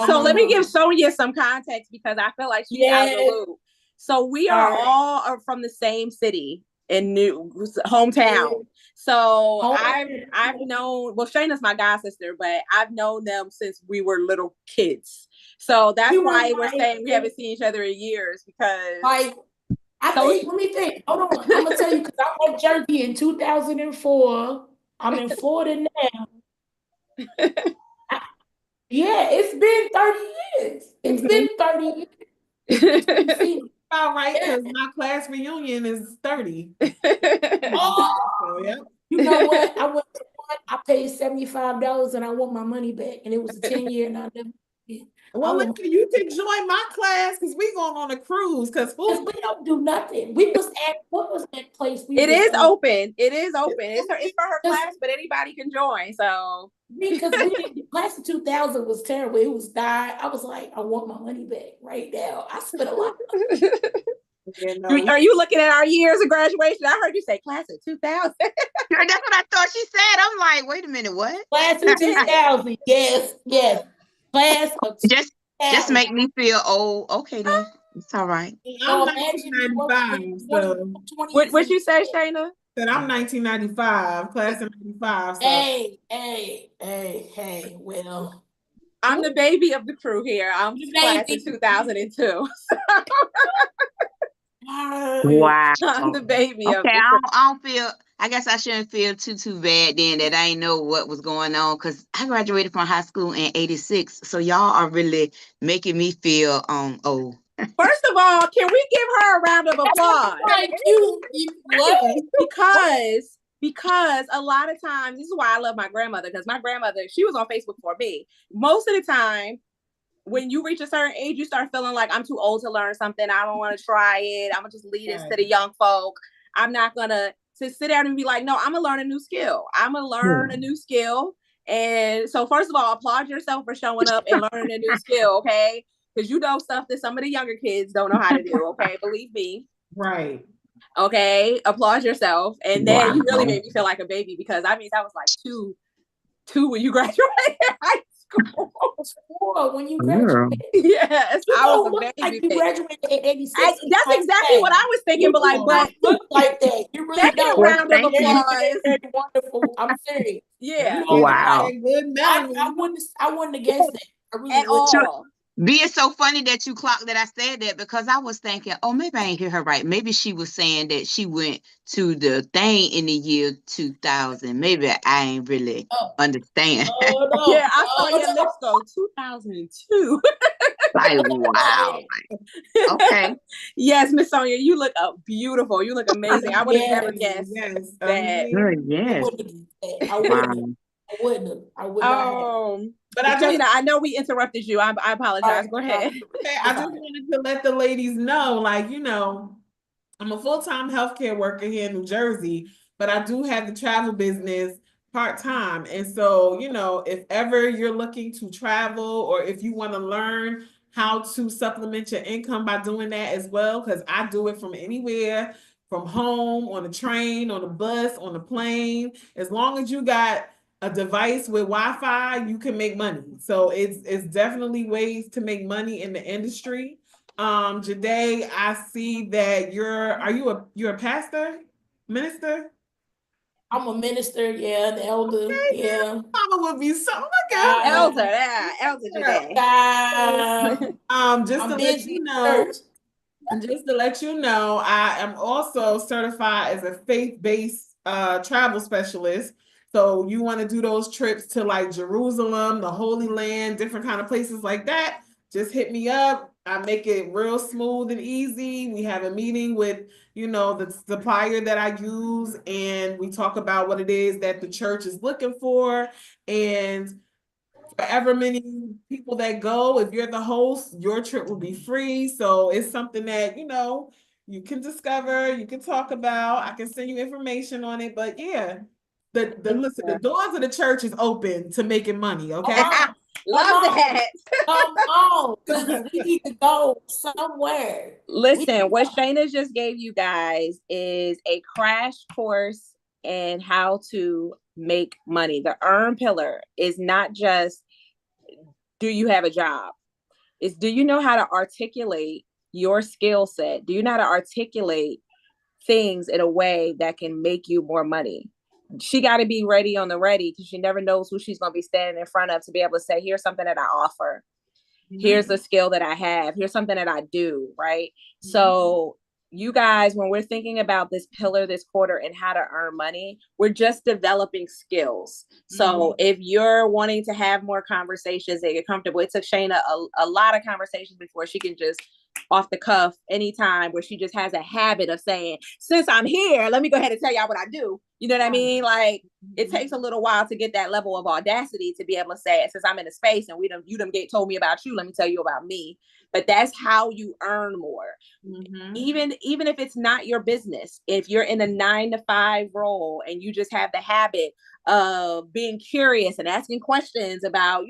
So let me give Sonia some context because I feel like she's out of the loop. So we are all from the same city in hometown. So I've known, well, Shayna's my god sister, but I've known them since we were little kids. So that's why we're saying we haven't seen each other in years, because let me think. Hold on. I'm gonna tell you, because I went Jersey in 2004. I'm in Florida now. Yeah, it's been 30 years. It's been 30 years. All right, because my class reunion is 30. So, yeah. You know what? I paid $75 and I want my money back, and it was a 10-year, and I never. Well, you can join my class because we going on a cruise. Because we don't do nothing. We was at, what was that place? It is open. It is open. It's for her class, but anybody can join. So because the class of 2000 was terrible. It was dire. I was like, I want my money back right now. I spent a lot. Are you looking at our years of graduation? I heard you say class of 2000. That's what I thought she said. I'm like, wait a minute, what? Class of 2000. Yes. Class of 2000. Just make me feel old. Okay, then. It's all right. I'm 1995. So. What you say, Shayna? That I'm 1995, class of 95. So. Hey. Well, I'm the baby of the crew here. I'm class of 2002. Wow. I'm the baby of the crew. crew. I don't feel. I guess I shouldn't feel too bad then that I didn't know what was going on, because I graduated from high school in '86. So y'all are really making me feel old. First of all, can we give her a round of applause? Because a lot of times, this is why I love my grandmother, because my grandmother, she was on Facebook for me. Most of the time, when you reach a certain age, you start feeling like I'm too old to learn something. I don't want to try it. I'm gonna just leave this to the young folk. I'm not gonna sit down and be like, no, I'm gonna learn a new skill. I'm gonna learn a new skill. And so first of all, applaud yourself for showing up and learning a new skill, okay? Because you know stuff that some of the younger kids don't know how to do, okay? Believe me. Right. Okay, applaud yourself. And then you really made me feel like a baby, because I was like two when you graduated high school. When you graduated. Yes, I was a baby. Like you graduated at 86. That's exactly what I was thinking, but look like that. You really don't. Round of applause. Very wonderful. I'm serious. Yeah. Wow. I wouldn't have guessed that. I really at all. It's so funny that you clocked that I said that, because I was thinking, maybe I ain't hear her right. Maybe she was saying that she went to the thing in the year 2000. Maybe I ain't really understand. Yeah, I saw your lips go 2002. Like, wow. Okay. Yes, Miss Sonia, you look beautiful. You look amazing. I would have never guessed that. Yes. I wouldn't have. But I know we interrupted you. I apologize. Go ahead. Okay, I just wanted to let the ladies know, like, I'm a full-time healthcare worker here in New Jersey, but I do have the travel business part-time. And so, if ever you're looking to travel, or if you want to learn how to supplement your income by doing that as well, because I do it from anywhere, from home, on a train, on a bus, on a plane. As long as you got a device with Wi-Fi, you can make money. So it's definitely ways to make money in the industry. Jade, I see that you're a pastor, minister? I'm a minister, yeah, the elder, yeah. Mama would be so Elder, yeah, Elder today. Just I'm to let busy you in know, church. just to let you know, I am also certified as a faith-based travel specialist. So you want to do those trips to like Jerusalem, the Holy Land, different kind of places like that, just hit me up. I make it real smooth and easy. We have a meeting with, the supplier that I use, and we talk about what it is that the church is looking for. And however many people that go, if you're the host, your trip will be free. So it's something that, you can discover, you can talk about. I can send you information on it. But yeah, listen, the doors of the church is open to making money, okay? Love that. Come on, because we need to go somewhere. Listen, what Shayna just gave you guys is a crash course in how to make money. The earn pillar is not just, do you have a job? It's, do you know how to articulate your skill set? Do you know how to articulate things in a way that can make you more money? She got to be ready on the ready, because she never knows who she's going to be standing in front of, to be able to say, here's something that I offer. Here's the skill that I have. Here's something that I do, right? So you guys, when we're thinking about this pillar this quarter and how to earn money, we're just developing skills. So if you're wanting to have more conversations that get comfortable, it took Shayna a lot of conversations before she can just off the cuff anytime, where she just has a habit of saying, since I'm here, let me go ahead and tell y'all what I do. You know what I mean? Like, it takes a little while to get that level of audacity to be able to say, since I'm in a space and you told me about you, let me tell you about me. But that's how you earn more. Even if it's not your business, if you're in a 9-to-5 role and you just have the habit of being curious and asking questions about,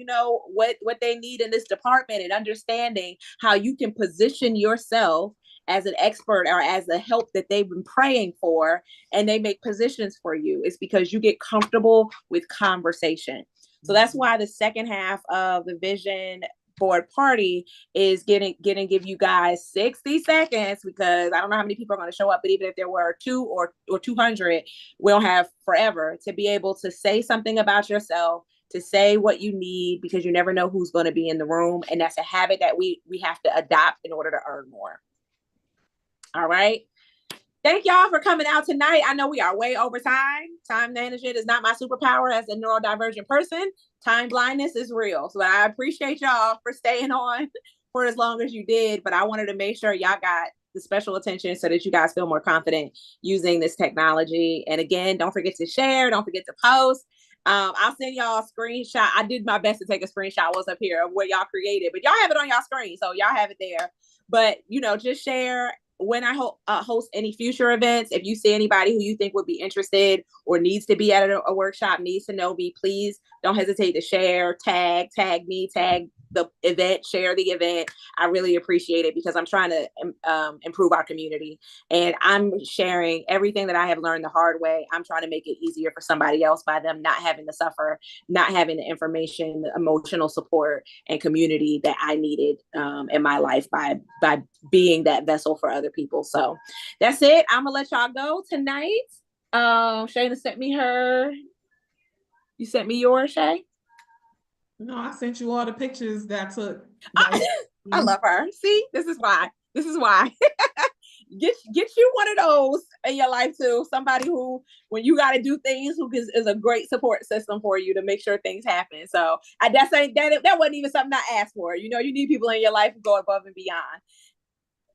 what they need in this department, and understanding how you can position yourself as an expert or as the help that they've been praying for, and they make positions for you, it's because you get comfortable with conversation. So that's why the second half of the vision board party is give you guys 60 seconds, because I don't know how many people are going to show up, but even if there were 2 or 200, we'll have forever to be able to say something about yourself, to say what you need, because you never know who's going to be in the room. And that's a habit that we have to adopt in order to earn more. All right. Thank y'all for coming out tonight. I know we are way over time. Time management is not my superpower as a neurodivergent person. Time blindness is real. So I appreciate y'all for staying on for as long as you did. But I wanted to make sure y'all got the special attention so that you guys feel more confident using this technology. And again, don't forget to share. Don't forget to post. I'll send y'all a screenshot. I did my best to take a screenshot what's up here of what y'all created. But y'all have it on y'all screen. So y'all have it there. But, just share. When I host any future events, if you see anybody who you think would be interested or needs to be at a workshop, needs to know me, please don't hesitate to share, tag me, tag the event, share the event. I really appreciate it, because I'm trying to improve our community, and I'm sharing everything that I have learned the hard way. I'm trying to make it easier for somebody else by them not having to suffer, not having the information, the emotional support and community that I needed in my life by being that vessel for other people. So that's it. I'm gonna let y'all go tonight. Shayna sent me you sent me yours, Shay? No, I sent you all the pictures that I took. I love her. See, this is why. Get you one of those in your life too. Somebody who, when you got to do things, who is a great support system for you to make sure things happen. So that wasn't even something I asked for. You need people in your life who go above and beyond.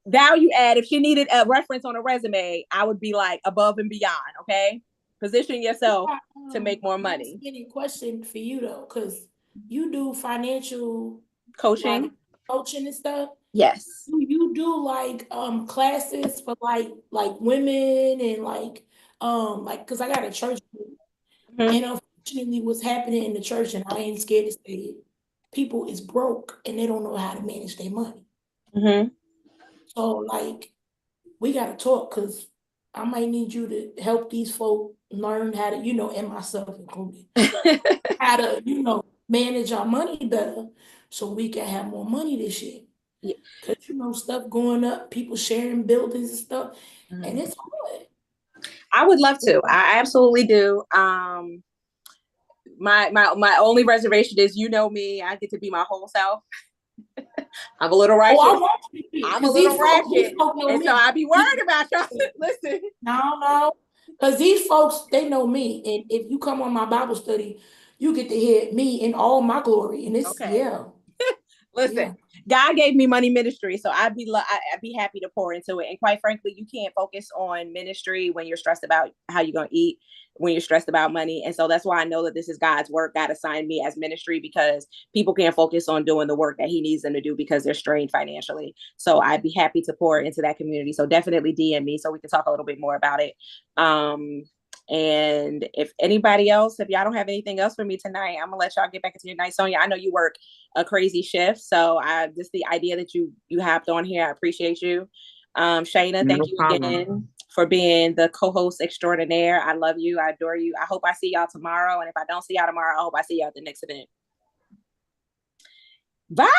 Value add. If she needed a reference on a resume, I would be like above and beyond. Okay, position yourself to make more money. Any question for you though, because you do financial coaching and stuff. Yes. You do like classes for like women and like because I got a church group, and unfortunately what's happening in the church, and I ain't scared to say it, people is broke and they don't know how to manage their money. So like we gotta talk, because I might need you to help these folk learn how to, and myself included, how to, manage our money better so we can have more money this year. Because, stuff going up, people sharing buildings and stuff, and it's hard. I would love to. I absolutely do. My only reservation is, you know me, I get to be my whole self. I'm a little Oh, ratchet. I want you to be, I'm a because little these ratchet. folks know And so me. I be worried about y'all. Listen. No, because these folks, they know me. And if you come on my Bible study, you get to hear me in all my glory. And it's, Okay. Listen, yeah. God gave me money ministry, so I'd be happy to pour into it. And quite frankly, you can't focus on ministry when you're stressed about how you're gonna eat, when you're stressed about money. And so that's why I know that this is God's work. God assigned me as ministry, because people can't focus on doing the work that He needs them to do because they're strained financially. So I'd be happy to pour into that community. So definitely DM me so we can talk a little bit more about it. And if anybody else, if y'all don't have anything else for me tonight, I'm gonna let y'all get back into your night. Sonia, I know you work a crazy shift, so I just, the idea that you hopped on here, I appreciate you. Shayna, No thank you problem. again for being the co-host extraordinaire. I love you. I adore you. I hope I see y'all tomorrow. And if I don't see y'all tomorrow, I hope I see y'all at the next event. Bye.